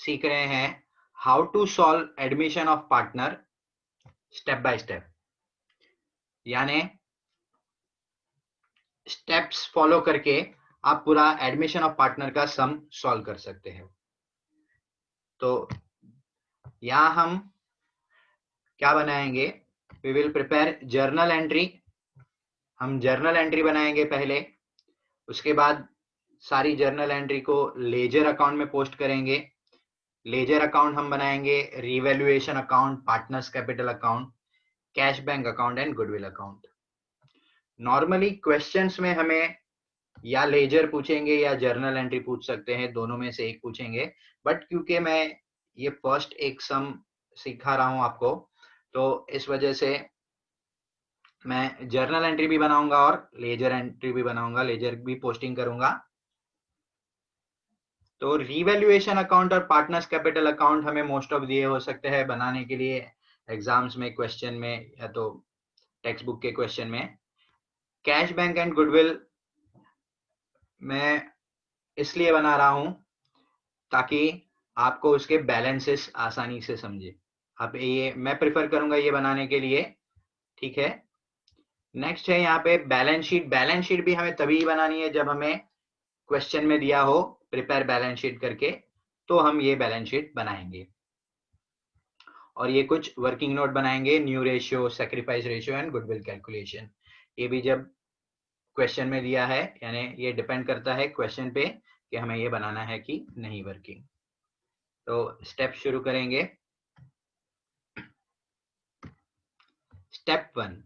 सीख रहे हैं how to solve admission of partner step by step, यानी स्टेप्स फॉलो करके आप पूरा एडमिशन ऑफ पार्टनर का सम सॉल्व कर सकते हैं। तो यहां हम क्या बनाएंगे, we will prepare journal entry. हम जर्नल एंट्री बनाएंगे पहले, उसके बाद सारी जर्नल एंट्री को लेजर अकाउंट में पोस्ट करेंगे। लेजर अकाउंट हम बनाएंगे revaluation account, partners capital account, cash bank account and goodwill account. Normally questions में हमें या लेजर पूछेंगे या जर्नल एंट्री पूछ सकते हैं, दोनों में से एक पूछेंगे। बट क्योंकि मैं ये फर्स्ट एक सम सिखा रहा हूं आपको, तो इस वजह से मैं जर्नल एंट्री भी बनाऊंगा और लेजर एंट्री भी बनाऊंगा, लेजर भी पोस्टिंग करूंगा। तो रिवैल्यूएशन अकाउंट और पार्टनर्स कैपिटल अकाउंट हमें मोस्ट ऑफ दिए हो सकते हैं बनाने के लिए एग्जाम्स में, क्वेश्चन में या तो टेक्स्ट बुक के क्वेश्चन में। कैश बैंक एंड गुडविल मैं इसलिए बना रहा हूं ताकि आपको उसके बैलेंसेस आसानी से समझे। अब ये मैं प्रिफर करूंगा ये बनाने के लिए, ठीक है। नेक्स्ट है यहाँ पे बैलेंस शीट। बैलेंस शीट भी हमें तभी बनानी है जब हमें क्वेश्चन में दिया हो प्रिपेयर बैलेंस शीट करके, तो हम ये बैलेंस शीट बनाएंगे। और ये कुछ वर्किंग नोट बनाएंगे, new ratio, sacrifice ratio and goodwill calculation. ये भी जब क्वेश्चन में दिया है, यानी ये डिपेंड करता है क्वेश्चन पे कि हमें ये बनाना है कि नहीं वर्किंग। तो स्टेप शुरू करेंगे। Step 1,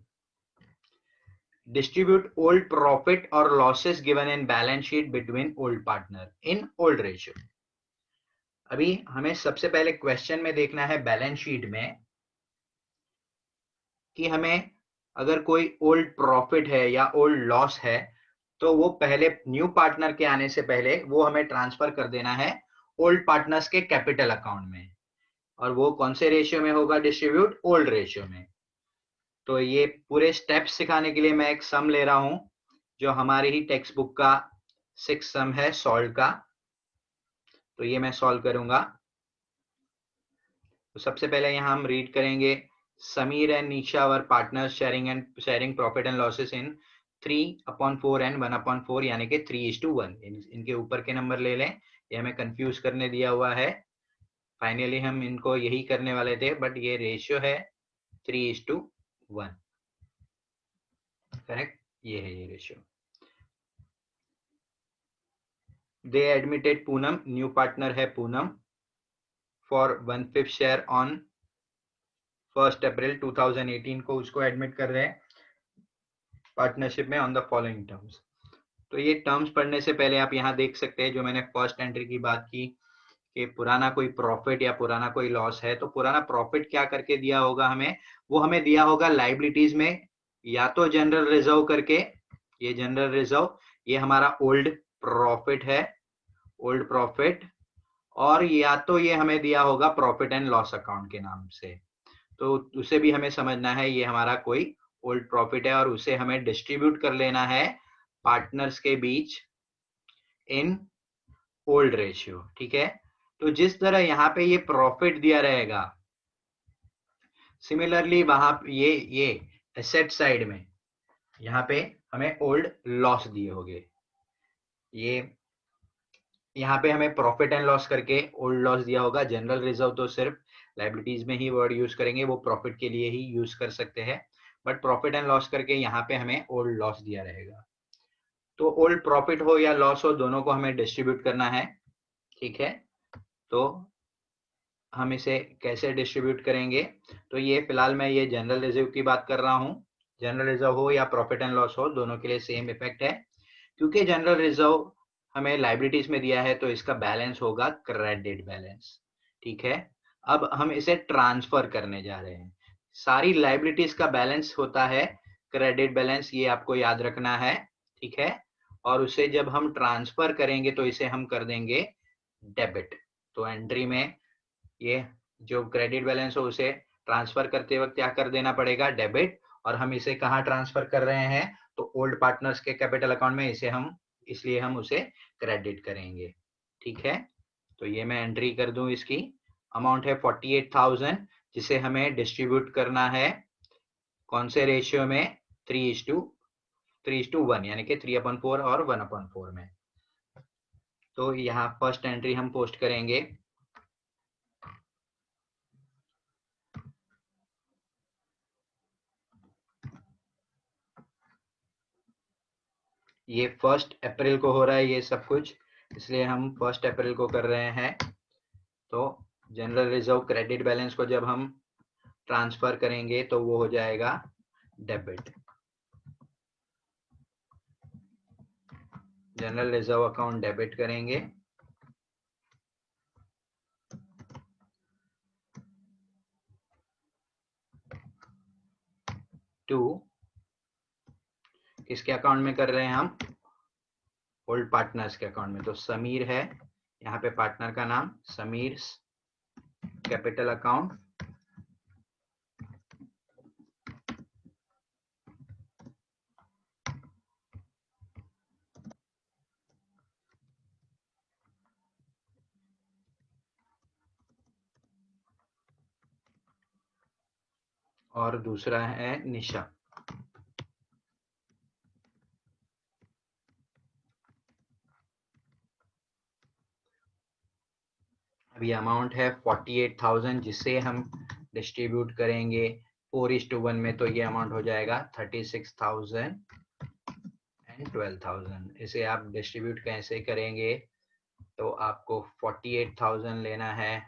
distribute old profit or losses given in balance sheet between old partner in old ratio। अभी हमें सबसे पहले क्वेश्चन में देखना है बैलेंस शीट में कि हमें अगर कोई ओल्ड प्रॉफिट है या ओल्ड लॉस है, तो वो पहले न्यू पार्टनर के आने से पहले वो हमें ट्रांसफर कर देना है ओल्ड पार्टनर्स के कैपिटल अकाउंट में। और वो कौन से रेशियो में होगा, डिस्ट्रीब्यूट ओल्ड रेशियो में। तो ये पूरे स्टेप्स सिखाने के लिए मैं एक सम ले रहा हूं जो हमारी ही टेक्स्ट बुक का 6 सम है सॉल्व का। तो ये मैं सॉल्व करूंगा। तो सबसे पहले यहाँ हम रीड करेंगे, Sameer and Nisha were partners sharing profit and losses in 3/4 and 1/4, यानी कि 3:1। इनके ऊपर के नंबर ले लें, ये हमें कंफ्यूज करने दिया हुआ है। फाइनली हम इनको यही करने वाले थे, बट ये रेशियो है 3:1, करेक्ट, ये है ये रेशियो। दे एडमिटेड पूनम, न्यू पार्टनर है पूनम, फॉर 1/5 शेयर ऑन 1 अप्रैल 2018 को उसको एडमिट कर रहे हैं पार्टनरशिप में ऑन द फॉलोइंग टर्म्स। तो ये टर्म्स पढ़ने से पहले आप यहाँ देख सकते हैं जो मैंने फर्स्ट एंट्री की बात की कि पुराना कोई प्रॉफिट या पुराना कोई लॉस है, तो पुराना प्रॉफिट क्या करके दिया होगा हमें, वो हमें दिया होगा लाइबिलिटीज में, या तो जनरल रिजर्व करके, ये जनरल रिजर्व, ये हमारा ओल्ड प्रॉफिट है, ओल्ड प्रॉफिट, और या तो ये हमें दिया होगा प्रॉफिट एंड लॉस अकाउंट के नाम से। तो उसे भी हमें समझना है, ये हमारा कोई ओल्ड प्रॉफिट है और उसे हमें डिस्ट्रीब्यूट कर लेना है पार्टनर्स के बीच इन ओल्ड रेशियो, ठीक है। तो जिस तरह यहाँ पे ये प्रॉफिट दिया रहेगा, सिमिलरली वहां ये एसेट साइड में यहाँ पे हमें ओल्ड लॉस दिए होंगे। ये यहाँ पे हमें प्रॉफिट एंड लॉस करके ओल्ड लॉस दिया होगा। जनरल रिजर्व तो सिर्फ लाइबिलिटीज में ही वर्ड यूज करेंगे, वो प्रॉफिट के लिए ही यूज कर सकते हैं, बट प्रॉफिट एंड लॉस करके यहाँ पे हमें ओल्ड लॉस दिया रहेगा। तो ओल्ड प्रॉफिट हो या लॉस हो, दोनों को हमें डिस्ट्रीब्यूट करना है, ठीक है। तो हम इसे कैसे डिस्ट्रीब्यूट करेंगे, तो ये फिलहाल मैं ये जनरल रिजर्व की बात कर रहा हूँ। जनरल रिजर्व हो या प्रॉफिट एंड लॉस हो, दोनों के लिए सेम इफेक्ट है। क्योंकि जनरल रिजर्व हमें लाइबिलिटीज में दिया है, तो इसका बैलेंस होगा क्रेडिट बैलेंस, ठीक है। अब हम इसे ट्रांसफर करने जा रहे हैं। सारी लाइबिलिटीज का बैलेंस होता है क्रेडिट बैलेंस, ये आपको याद रखना है, ठीक है। और उसे जब हम ट्रांसफर करेंगे तो इसे हम कर देंगे डेबिट। तो एंट्री में ये जो क्रेडिट बैलेंस हो उसे ट्रांसफर करते वक्त क्या कर देना पड़ेगा, डेबिट। और हम इसे कहाँ ट्रांसफर कर रहे हैं, तो ओल्ड पार्टनर्स के कैपिटल अकाउंट में, इसे हम इसलिए हम उसे क्रेडिट करेंगे, ठीक है। तो ये मैं एंट्री कर दूं, इसकी अमाउंट है 48,000, जिसे हमें डिस्ट्रीब्यूट करना है कौन से रेशियो में, 3:1, यानी कि 3/4 और 1/4 में। तो यहाँ फर्स्ट एंट्री हम पोस्ट करेंगे। ये 1 अप्रैल को हो रहा है ये सब कुछ, इसलिए हम 1 अप्रैल को कर रहे हैं। तो जनरल रिजर्व क्रेडिट बैलेंस को जब हम ट्रांसफर करेंगे तो वो हो जाएगा debit. General reserve account debit करेंगे, टू किसके अकाउंट में कर रहे हैं हम, ओल्ड पार्टनर्स के अकाउंट में। तो समीर है यहाँ पे पार्टनर का नाम, समीर कैपिटल अकाउंट, और दूसरा है निशा। अभी अमाउंट है 48,000, जिसे हम डिस्ट्रीब्यूट करेंगे 4:1 में, तो ये अमाउंट हो जाएगा 36,000 एंड 12,000। इसे आप डिस्ट्रीब्यूट कैसे करेंगे, तो आपको 48,000 लेना है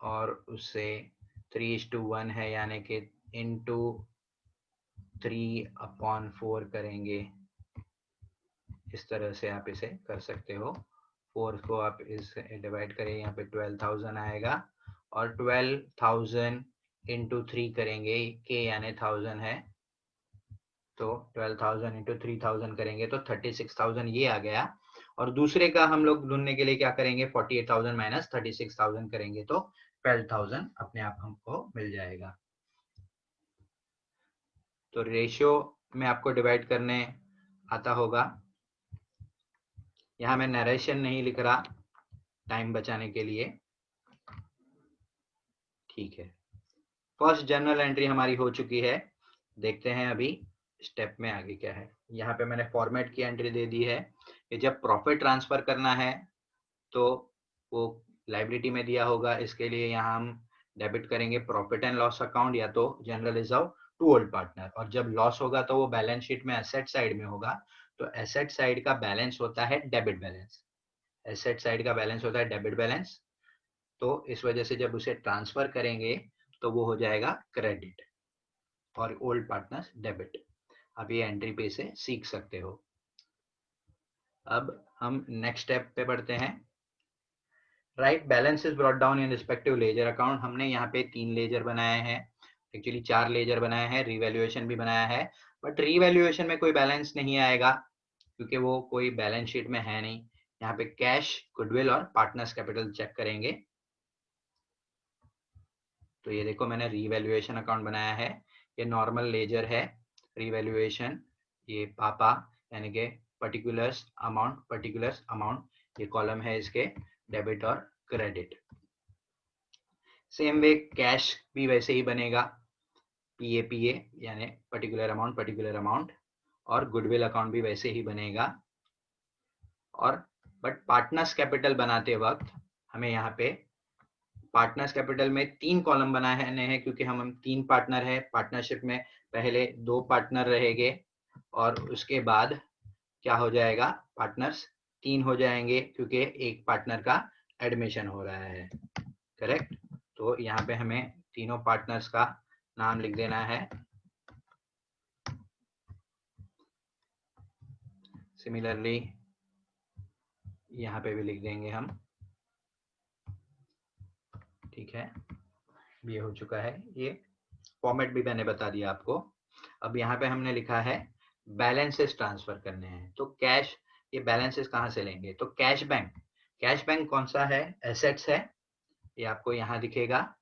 और उससे 3:1 है, यानी कि इंटू 3/4 करेंगे। इस तरह से आप इसे कर सकते हो। 4 को आप इस डिवाइड करें, यहाँ पे 12,000 आएगा, और 12,000 इंटू 3 करेंगे, के यानी 1000 है, तो 12,000 इंटू 3,000 करेंगे तो 36,000 ये आ गया। और दूसरे का हम लोग ढूंढने के लिए क्या करेंगे, 48,000 माइनस 36,000 करेंगे तो 12,000 अपने आप हमको मिल जाएगा। तो रेशियो में आपको डिवाइड करने आता होगा। यहाँ मैं नरेशन नहीं लिख रहा टाइम बचाने के लिए, ठीक है। फर्स्ट जर्नल एंट्री हमारी हो चुकी है। देखते हैं अभी स्टेप में आगे क्या है। यहाँ पे मैंने फॉर्मेट की एंट्री दे दी है कि जब प्रॉफिट ट्रांसफर करना है तो वो लाइबिलिटी में दिया होगा। इसके लिए यहाँ हम डेबिट करेंगे प्रॉफिट एंड लॉस अकाउंट या तो general reserve to old partner, और जब लॉस होगा तो वो बैलेंस शीट में एसेट साइड में होगा। तो एसेट साइड का बैलेंस होता है डेबिट बैलेंस, एसेट साइड का बैलेंस होता है डेबिट बैलेंस। तो इस वजह से जब उसे ट्रांसफर करेंगे तो वो हो जाएगा क्रेडिट और ओल्ड पार्टनर्स डेबिट। आप ये एंट्री पे से सीख सकते हो। अब हम नेक्स्ट स्टेप पे बढ़ते हैं। Right balance is brought down in respective ledger account. हमने यहाँ पे 3 लेजर बनाए हैं, एक्चुअली 4 लेजर बनाए हैं, रिवैल्यूएशन भी बनाया है, बट रिवैल्यूएशन में कोई बैलेंस नहीं आएगा क्योंकि वो कोई बैलेंस शीट में है नहीं। यहाँ पे कैश, गुडविल और पार्टनर्स कैपिटल चेक करेंगे। तो ये देखो मैंने रिवैल्यूएशन अकाउंट बनाया है, ये नॉर्मल लेजर है। रिवैल्यूएशन, ये पापा यानी कि पर्टिकुलर्स अमाउंट, ये कॉलम है इसके डेबिट और क्रेडिट। सेम वे कैश भी वैसे ही बनेगा, पीए यानी पर्टिकुलर अमाउंट, और गुडविल अकाउंट भी वैसे ही बनेगा। और बट पार्टनर्स कैपिटल बनाते वक्त हमें यहाँ पे पार्टनर्स कैपिटल में 3 कॉलम बनाने हैं क्योंकि हम 3 पार्टनर है। पार्टनरशिप में पहले 2 पार्टनर रहेंगे और उसके बाद क्या हो जाएगा, पार्टनर्स 3 हो जाएंगे क्योंकि एक पार्टनर का एडमिशन हो रहा है, करेक्ट। तो यहाँ पे हमें तीनों पार्टनर्स का नाम लिख देना है। सिमिलरली यहाँ पे भी लिख देंगे हम, ठीक है। ये हो चुका है, ये फॉर्मेट भी मैंने बता दिया आपको। अब यहाँ पे हमने लिखा है बैलेंसेस ट्रांसफर करने हैं, तो कैश, ये बैलेंसेस कहाँ से लेंगे, तो कैश बैंक कौन सा है, एसेट्स है, ये आपको यहाँ दिखेगा।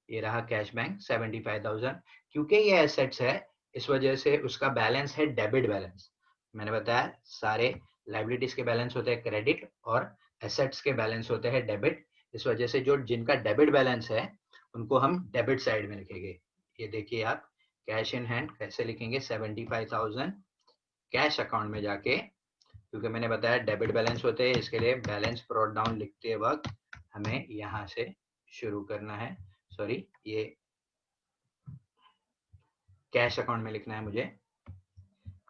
ये रहा कैश बैंक 75,000, क्योंकि ये एसेट्स है इस वजह से उसका बैलेंस है डेबिट बैलेंस। मैंने बताया सारे लाइबिलिटीज के बैलेंस होते हैं क्रेडिट और एसेट्स के बैलेंस होते हैं डेबिट। इस वजह से जो जिनका डेबिट बैलेंस है उनको हम डेबिट साइड में लिखेंगे। ये देखिए आप, कैश इन हैंड कैसे लिखेंगे, 75,000 कैश अकाउंट में जाके, क्योंकि मैंने बताया डेबिट बैलेंस होते हैं, इसके लिए बैलेंस ब्रॉट डाउन लिखते वक्त हमें यहाँ से शुरू करना है। सॉरी, ये कैश अकाउंट में लिखना है मुझे।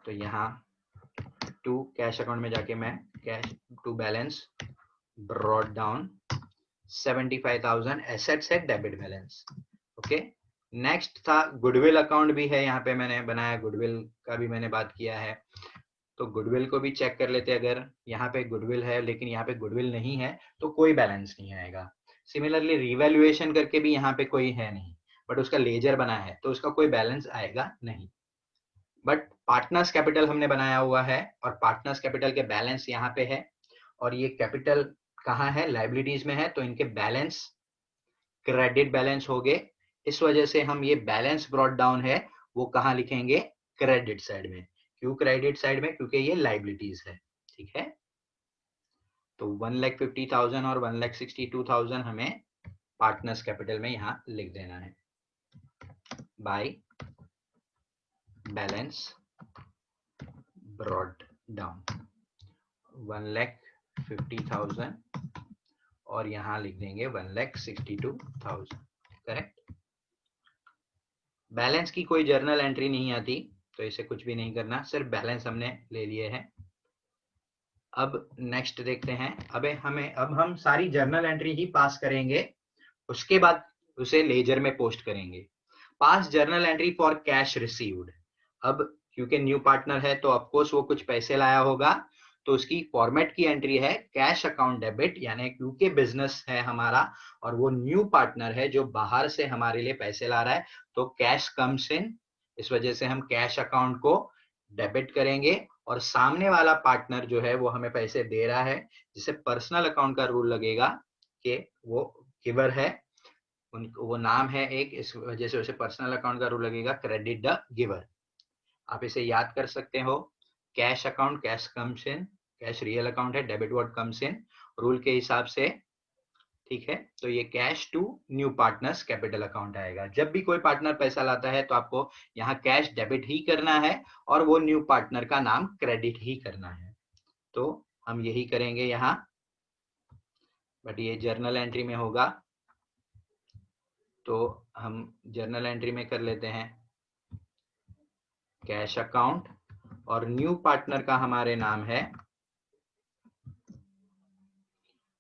तो यहाँ टू कैश अकाउंट में जाके मैं cash to balance brought down 75,000 assets है डेबिट बैलेंस। ओके, नेक्स्ट था गुडविल अकाउंट भी है, यहाँ पे मैंने बनाया, गुडविल का भी मैंने बात किया है। तो गुडविल को भी चेक कर लेते हैं। अगर यहाँ पे गुडविल है लेकिन यहाँ पे गुडविल नहीं है तो कोई बैलेंस नहीं आएगा। सिमिलरली रिवैल्यूएशन करके भी यहाँ पे कोई है नहीं, बट उसका लेजर बना है तो उसका कोई बैलेंस आएगा नहीं। बट पार्टनर्स कैपिटल हमने बनाया हुआ है और पार्टनर्स कैपिटल के बैलेंस यहाँ पे है, और ये कैपिटल कहाँ है, लाइबिलिटीज में है, तो इनके बैलेंस क्रेडिट बैलेंस हो गए। इस वजह से हम ये बैलेंस ब्रॉट डाउन है वो कहाँ लिखेंगे, क्रेडिट साइड में। क्यों क्रेडिट साइड में, क्योंकि ये लाइबिलिटीज है। ठीक है, तो 1,50,000 और 1,62,000 हमें पार्टनर्स कैपिटल में यहाँ लिख देना है बाय बैलेंस ब्रॉट डाउन 1,50,000 और यहाँ लिख देंगे 1,62,000। करेक्ट। बैलेंस की कोई जर्नल एंट्री नहीं आती तो इसे कुछ भी नहीं करना, सिर्फ बैलेंस हमने ले लिए हैं। अब नेक्स्ट देखते हैं। अब हम सारी जर्नल एंट्री ही पास करेंगे, उसके बाद उसे लेजर में पोस्ट करेंगे। पास journal entry for cash received. अब क्योंकि न्यू पार्टनर है तो ऑफकोर्स वो कुछ पैसे लाया होगा, तो उसकी फॉर्मेट की एंट्री है कैश अकाउंट डेबिट, यानी क्योंकि बिजनेस है हमारा और वो न्यू पार्टनर है जो बाहर से हमारे लिए पैसे ला रहा है, तो कैश कम्स इन, इस वजह से हम कैश अकाउंट को डेबिट करेंगे। और सामने वाला पार्टनर जो है वो हमें पैसे दे रहा है, जिसे पर्सनल अकाउंट का रूल लगेगा कि वो गिवर है, उनको वो नाम है एक, इस वजह से उसे पर्सनल अकाउंट का रूल लगेगा क्रेडिट द गिवर। आप इसे याद कर सकते हो, cash account cash comes in, cash real account है, debit what comes in rule के हिसाब से। ठीक है, तो ये cash to new partners capital account आएगा। जब भी कोई पार्टनर पैसा लाता है तो आपको यहाँ कैश डेबिट ही करना है और वो न्यू पार्टनर का नाम क्रेडिट ही करना है, तो हम यही करेंगे यहाँ। बट ये जर्नल एंट्री में होगा तो हम जर्नल एंट्री में कर लेते हैं कैश अकाउंट, और न्यू पार्टनर का हमारे नाम है,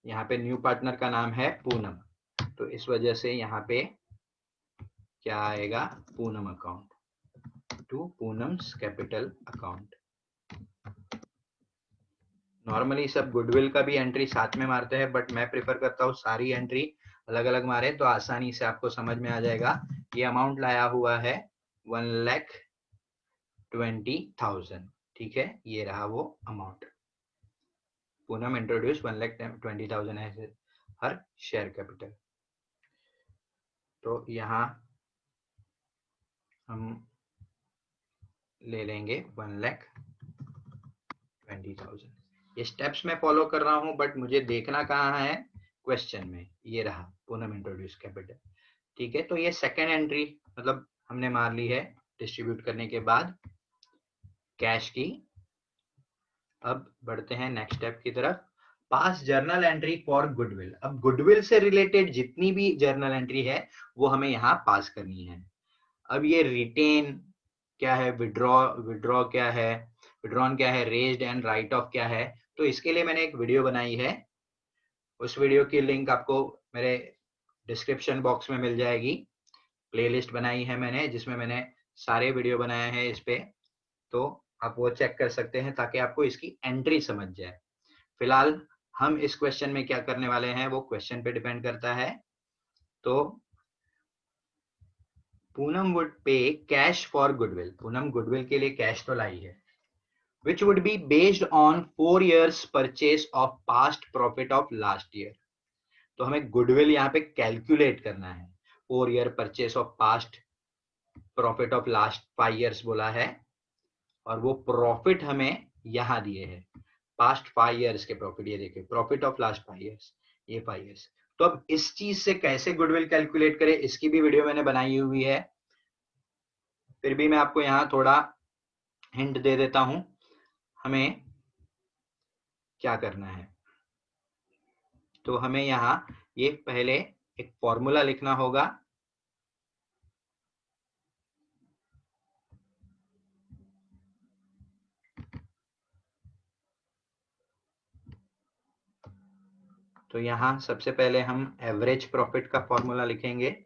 यहाँ पे न्यू पार्टनर का नाम है पूनम, तो इस वजह से यहाँ पे क्या आएगा, Poonam account to Poonam's capital account. Normally सब गुडविल का भी एंट्री साथ में मारते हैं, बट मैं प्रेफर करता हूँ सारी एंट्री अलग अलग मारे तो आसानी से आपको समझ में आ जाएगा। ये अमाउंट लाया हुआ है 1,20,000। ठीक है, ये रहा वो अमाउंट। पूनम इंट्रोड्यूस 1,20,000 एज हर शेयर कैपिटल। तो यहाँ हम ले लेंगे 1,20,000। ये स्टेप्स मैं फॉलो कर रहा हूँ, बट मुझे देखना कहाँ है, क्वेश्चन में। ये रहा पूनम इंट्रोड्यूस कैपिटल। ठीक है, तो ये सेकेंड एंट्री मतलब हमने मार ली है डिस्ट्रीब्यूट करने के बाद कैश की। अब बढ़ते हैं नेक्स्ट स्टेप की तरफ, पास जर्नल एंट्री फॉर गुडविल। अब गुडविल से रिलेटेड जितनी भी जर्नल एंट्री है वो हमें यहाँ पास करनी है। अब ये रिटेन क्या है, विड्रॉ क्या है, विड्रॉन क्या है, रेज्ड एंड राइट ऑफ क्या है, तो इसके लिए मैंने एक वीडियो बनाई है। उस वीडियो की लिंक आपको मेरे डिस्क्रिप्शन बॉक्स में मिल जाएगी। प्लेलिस्ट बनाई है मैंने जिसमें मैंने सारे वीडियो बनाए हैं इस पे, तो आप वो चेक कर सकते हैं ताकि आपको इसकी एंट्री समझ जाए। फिलहाल हम इस क्वेश्चन में क्या करने वाले हैं वो क्वेश्चन पे डिपेंड करता है। तो पूनम वुड पे cash for goodwill, Poonam goodwill के लिए कैश तो लाई है, which would be based on 4 years purchase of past profit of last year। तो हमें गुडविल यहाँ पे कैलकुलेट करना है, 4 year purchase of past profit of last 5 years बोला है, और वो प्रॉफिट हमें यहाँ दिए हैं पास्ट 5 ईयर्स के प्रॉफिट, ये देखिए प्रॉफिट ऑफ लास्ट 5 ईयर्स, ये 5 ईयर्स। तो अब इस चीज से कैसे गुडविल कैलकुलेट करें, इसकी भी वीडियो मैंने बनाई हुई है, फिर भी मैं आपको यहाँ थोड़ा हिंट दे देता हूं हमें क्या करना है। तो हमें यहाँ ये पहले एक फॉर्मूला लिखना होगा। तो यहाँ सबसे पहले हम एवरेज प्रॉफिट का फॉर्मूला लिखेंगे।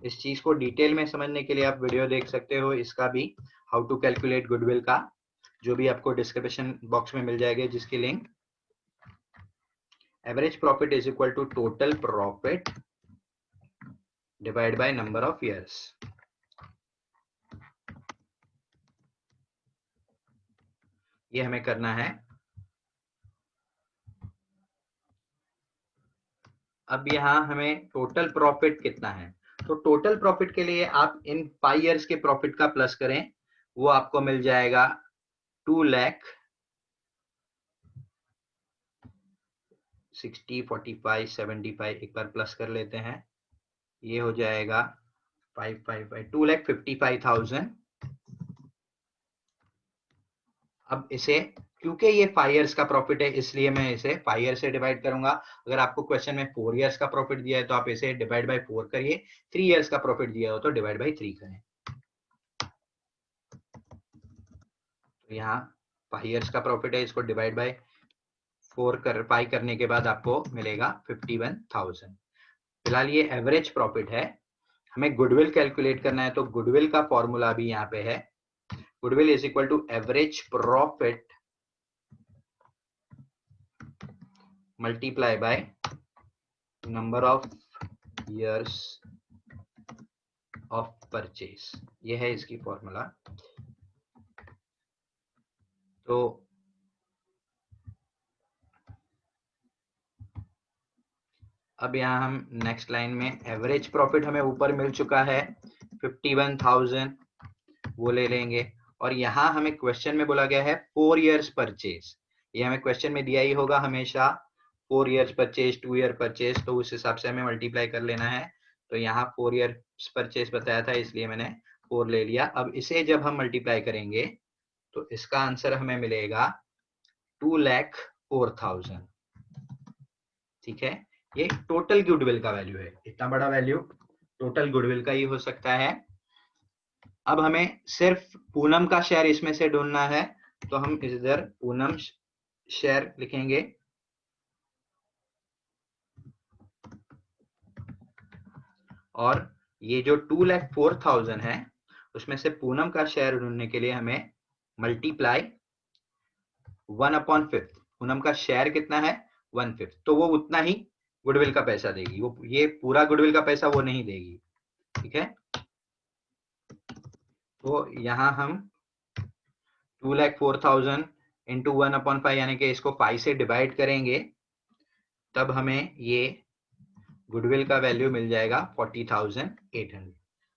इस चीज को डिटेल में समझने के लिए आप वीडियो देख सकते हो, इसका भी हाउ टू कैलकुलेट गुडविल का, जो भी आपको डिस्क्रिप्शन बॉक्स में मिल जाएगा, जिसकी link. Average profit is equal to total profit divide by number of years. ये हमें करना है। अब यहाँ हमें टोटल प्रॉफिट कितना है, तो टोटल प्रॉफिट के लिए आप इन 5 ईयर्स के प्रॉफिट का प्लस करें, वो आपको मिल जाएगा 2,60, 45, 75, एक बार प्लस कर लेते हैं, ये हो जाएगा 555, 2,55,000। अब इसे, क्योंकि ये 5 ईयर्स का प्रॉफिट है, इसलिए मैं इसे 5 ईयर से डिवाइड करूंगा। अगर आपको क्वेश्चन में 4 ईयर्स का प्रॉफिट दिया है तो आप इसे डिवाइड बाय 4 करिए, 3 ईयर्स का प्रॉफिट दिया हो तो डिवाइड बाय 3 करें। तो यहाँ 5 ईयर्स का प्रॉफिट है, इसको डिवाइड बाय 4 कर पाई करने के बाद आपको मिलेगा 51,000। फिलहाल ये एवरेज प्रॉफिट है। हमें गुडविल कैलकुलेट करना है, तो गुडविल का फॉर्मूला भी यहाँ पे है। Goodwill is equal to average profit multiply by number of years of purchase, ये है इसकी फॉर्मूला। तो अब यहाँ हम नेक्स्ट लाइन में एवरेज प्रॉफिट हमें ऊपर मिल चुका है 51,000, वो ले लेंगे। और यहाँ हमें क्वेश्चन में बोला गया है 4 ईयर्स परचेज, ये हमें क्वेश्चन में दिया ही होगा हमेशा, 4 ईयर्स परचेज, 2 ईयर परचेज, तो उस हिसाब से हमें मल्टीप्लाई कर लेना है। तो यहाँ 4 ईयर्स परचेज बताया था, इसलिए मैंने 4 ले लिया। अब इसे जब हम मल्टीप्लाई करेंगे तो इसका आंसर हमें मिलेगा 2,04,000। ठीक है, ये टोटल गुडविल का वैल्यू है, इतना बड़ा वैल्यू टोटल गुडविल का ही हो सकता है। अब हमें सिर्फ पूनम का शेयर इसमें से ढूंढना है, तो हम इधर पूनम शेयर लिखेंगे। और ये जो 2,04,000 है, उसमें से पूनम का शेयर ढूंढने के लिए हमें मल्टीप्लाई 1/5, पूनम का शेयर कितना है 1/5, तो वो उतना ही गुडविल का पैसा देगी, वो ये पूरा गुडविल का पैसा वो नहीं देगी। ठीक है, तो यहाँ हम 2,04,000 इंटू 1/5 यानी कि इसको 5 से डिवाइड करेंगे, तब हमें ये गुडविल का वैल्यू मिल जाएगा 40,800।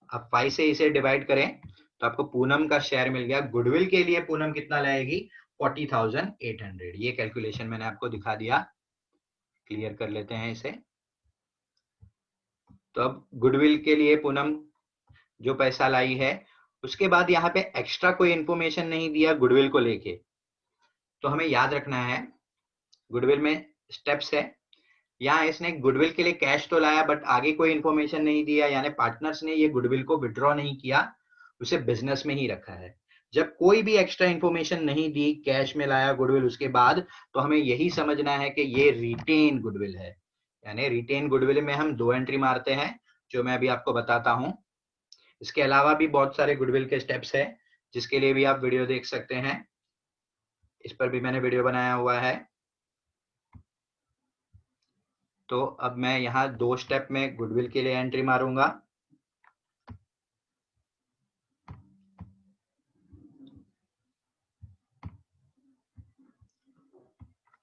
अब 5 से इसे डिवाइड करें तो आपको पूनम का शेयर मिल गया। गुडविल के लिए पूनम कितना लाएगी 40,800। ये कैलकुलेशन मैंने आपको दिखा दिया, क्लियर कर लेते हैं इसे। तो अब गुडविल के लिए पूनम जो पैसा लाई है, उसके बाद यहाँ पे एक्स्ट्रा कोई इंफॉर्मेशन नहीं दिया गुडविल को लेके, तो हमें याद रखना है गुडविल में स्टेप्स है। यहाँ इसने गुडविल के लिए कैश तो लाया, बट आगे कोई इंफॉर्मेशन नहीं दिया, यानी पार्टनर्स ने ये गुडविल को विड्रॉ नहीं किया, उसे बिजनेस में ही रखा है। जब कोई भी एक्स्ट्रा इंफॉर्मेशन नहीं दी, कैश में लाया गुडविल उसके बाद, तो हमें यही समझना है कि ये रिटेन गुडविल है। यानी रिटेन गुडविल में हम 2 एंट्री मारते हैं, जो मैं अभी आपको बताता हूं। इसके अलावा भी बहुत सारे गुडविल के स्टेप्स है, जिसके लिए भी आप वीडियो देख सकते हैं, इस पर भी मैंने वीडियो बनाया हुआ है। तो अब मैं यहाँ 2 स्टेप में गुडविल के लिए एंट्री मारूंगा।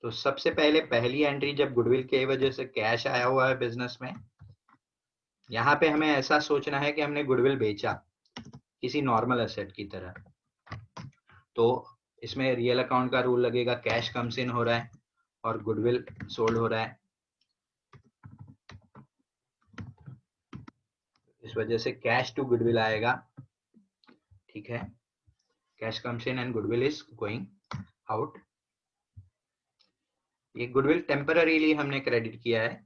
तो सबसे पहले पहली एंट्री, जब गुडविल के वजह से कैश आया हुआ है बिजनेस में, यहाँ पे हमें ऐसा सोचना है कि हमने गुडविल बेचा किसी नॉर्मल एसेट की तरह। तो इसमें रियल अकाउंट का रूल लगेगा, कैश कम्स इन हो रहा है और गुडविल सोल्ड हो रहा है, इस वजह से कैश टू गुडविल आएगा। ठीक है, cash comes in and goodwill is going out. ये गुडविल टेम्पररीली हमने क्रेडिट किया है।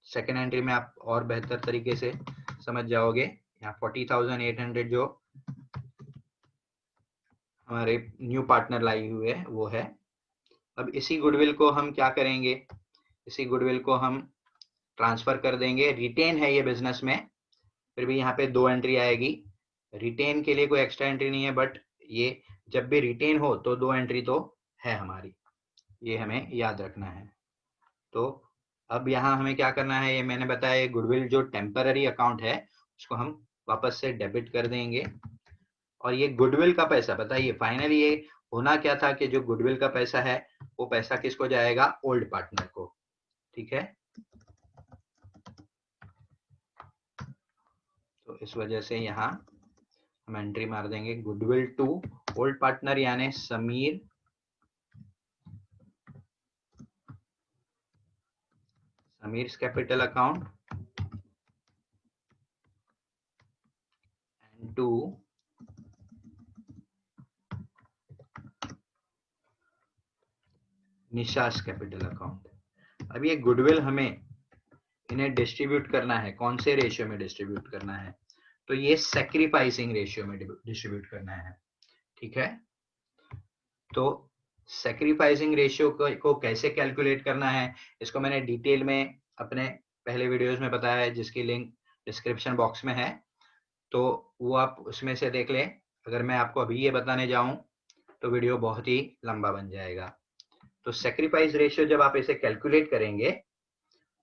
सेकेंड एंट्री में आप और बेहतर तरीके से समझ जाओगे। यहाँ 40,800 जो हमारे न्यू पार्टनर लाई हुए है वो है। अब इसी गुडविल को हम क्या करेंगे, इसी गुडविल को हम ट्रांसफर कर देंगे। रिटेन है ये बिजनेस में, फिर भी यहाँ पे 2 एंट्री आएगी। रिटेन के लिए कोई एक्स्ट्रा एंट्री नहीं है, बट ये जब भी रिटेन हो तो 2 एंट्री तो है हमारी, ये हमें याद रखना है। तो अब यहाँ हमें क्या करना है, ये मैंने बताया, गुडविल जो टेम्पररी अकाउंट है उसको हम वापस से डेबिट कर देंगे। और ये गुडविल का पैसा, बताइए फाइनली ये होना क्या था कि जो गुडविल का पैसा है वो पैसा किसको जाएगा, ओल्ड पार्टनर को। ठीक है, तो इस वजह से यहाँ हम एंट्री मार देंगे गुडविल टू ओल्ड पार्टनर, यानी Sameer Sameer's capital account and to Nisha's capital account. अब ये गुडविल हमें इन्हें डिस्ट्रीब्यूट करना है, कौन से रेशियो में डिस्ट्रीब्यूट करना है, तो ये सैक्रिफाइसिंग रेशियो में डिस्ट्रीब्यूट करना है। ठीक है, तो सैक्रिफाइसिंग रेशियो को कैसे कैलकुलेट करना है, इसको मैंने डिटेल में अपने पहले वीडियोस में बताया है, जिसकी लिंक डिस्क्रिप्शन बॉक्स में है, तो वो आप उसमें से देख लें। अगर मैं आपको अभी ये बताने जाऊं तो वीडियो बहुत ही लंबा बन जाएगा। तो सैक्रिफाइस रेशियो जब आप इसे कैलकुलेट करेंगे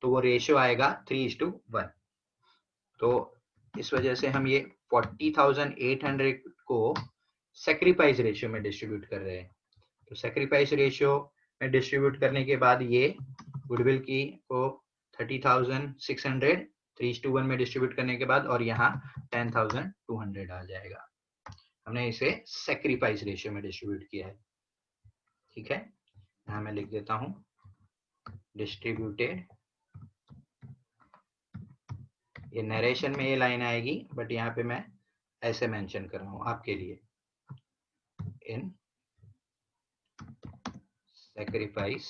तो वो रेशियो आएगा 3:1। तो इस वजह से हम ये 40,800 को सैक्रिफाइस रेशियो में डिस्ट्रीब्यूट कर रहे हैं। तो सैक्रिफाइस रेशियो में डिस्ट्रीब्यूट करने के बाद ये गुडविल की को 30,600 3:1 में डिस्ट्रीब्यूट करने के बाद, और यहाँ 10,200 आ जाएगा। हमने इसे सैक्रिफाइस रेशियो में डिस्ट्रीब्यूट किया है। ठीक है, यहाँ मैं लिख देता हूँ डिस्ट्रीब्यूटेड, ये नरेशन में ये लाइन आएगी, बट यहाँ पे मैं ऐसे मेंशन कर रहा हूँ आपके लिए, इन सैक्रिफाइस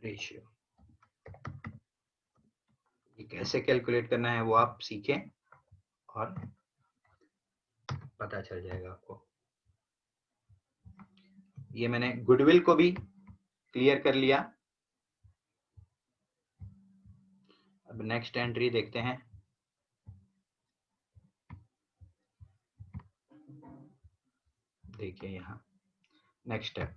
रेशियो। ये कैसे कैलकुलेट करना है वो आप सीखें और पता चल जाएगा आपको। ये मैंने गुडविल को भी क्लियर कर लिया। अब नेक्स्ट एंट्री देखते हैं। देखिए यहाँ नेक्स्ट स्टेप,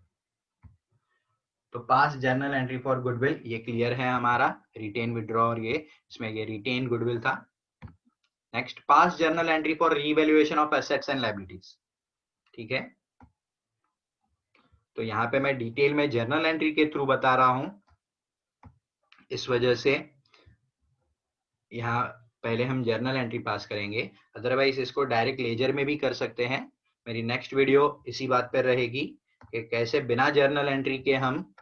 तो पास जर्नल एंट्री फॉर गुडविल ये क्लियर है हमारा, रिटेन विड्रॉ, और ये इसमें ये रिटेन गुडविल था। Next, pass journal entry for revaluation of assets and liabilities. ठीक है, तो यहाँ पे मैं डिटेल में जर्नल एंट्री के थ्रू बता रहा हूं, इस वजह से यहाँ पहले हम जर्नल एंट्री पास करेंगे, अदरवाइज इसको डायरेक्ट लेजर में भी कर सकते हैं। मेरी नेक्स्ट वीडियो इसी बात पर रहेगी कि कैसे बिना जर्नल एंट्री के हम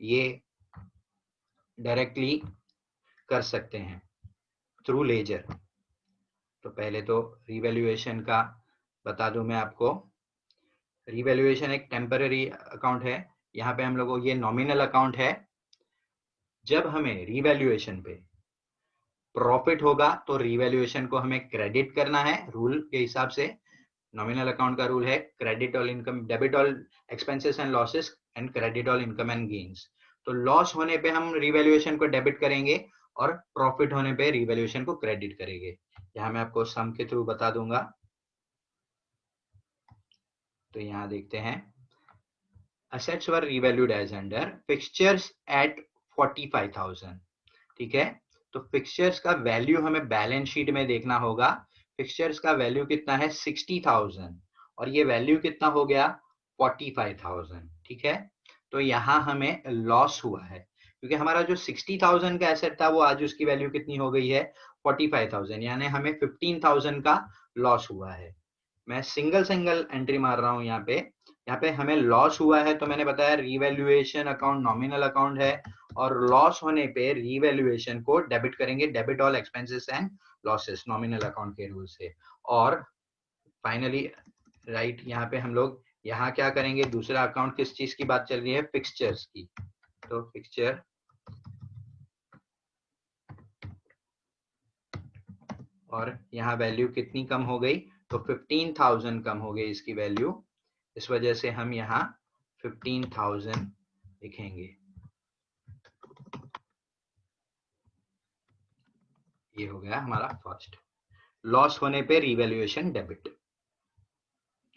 ये डायरेक्टली कर सकते हैं थ्रू लेजर। तो पहले तो रिवैल्यूएशन का बता दूं मैं आपको। रिवैल्यूएशन एक टेम्पररी अकाउंट है, यहाँ पे हम लोगों को ये नॉमिनल अकाउंट है। जब हमें रिवैल्यूएशन पे प्रॉफिट होगा तो रिवैल्यूएशन को हमें क्रेडिट करना है रूल के हिसाब से। नॉमिनल अकाउंट का रूल है credit all income, debit all expenses and losses and credit all income and gains. तो लॉस होने पे हम रिवैल्यूएशन को डेबिट करेंगे और प्रॉफिट होने पे रिवैल्यूएशन को क्रेडिट करेंगे। यहाँ मैं आपको सम के थ्रू बता दूंगा। तो यहाँ देखते हैं, assets were revalued as under fixtures at 45,000। ठीक है, तो फिक्सचर्स का वैल्यू हमें बैलेंस शीट में देखना होगा। फिक्सचर्स का वैल्यू कितना है 60,000 और ये वैल्यू कितना हो गया 45,000। ठीक है, तो यहाँ हमें लॉस हुआ है क्योंकि हमारा जो 60,000 का एसेट था वो आज उसकी वैल्यू कितनी हो गई है 45,000, यानी हमें 15,000 का लॉस हुआ है। मैं सिंगल सिंगल एंट्री मार रहा हूँ यहाँ पे हमें लॉस हुआ है, तो मैंने बताया रीवैल्यूएशन अकाउंट नॉमिनल अकाउंट है, और लॉस होने पे रीवैल्यूएशन को डेबिट करेंगे, debit all expenses and losses nominal account के रूल से। और फाइनली राइट, यहाँ पे हम लोग यहाँ क्या करेंगे, दूसरा अकाउंट किस चीज की बात चल रही है, फिक्सचर्स की, तो फिक्सचर और यहाँ वैल्यू कितनी कम हो गई, तो 15,000 कम हो गई इसकी वैल्यू, इस वजह से हम यहाँ 15,000 लिखेंगे। ये हो गया हमारा फर्स्ट, लॉस होने पे रिवैल्यूएशन डेबिट।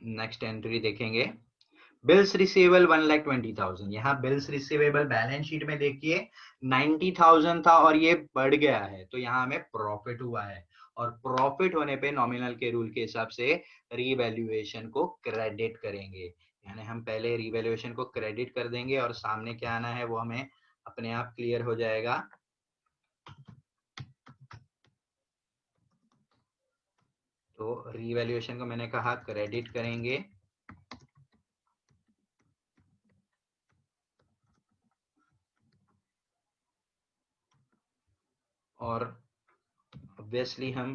नेक्स्ट एंट्री देखेंगे, बिल्स रिसीवेबल 1,20,000। यहाँ बिल्स रिसीवेबल बैलेंस शीट में देखिए 90,000 था और ये बढ़ गया है, तो यहाँ हमें प्रॉफिट हुआ है, और प्रॉफिट होने पे नॉमिनल के रूल के हिसाब से रीवैल्यूएशन को क्रेडिट करेंगे, यानी हम पहले रीवैल्यूएशन को क्रेडिट कर देंगे और सामने क्या आना है वो हमें अपने आप क्लियर हो जाएगा। तो रीवैल्यूएशन को मैंने कहा क्रेडिट करेंगे, और ऑब्वियसली हम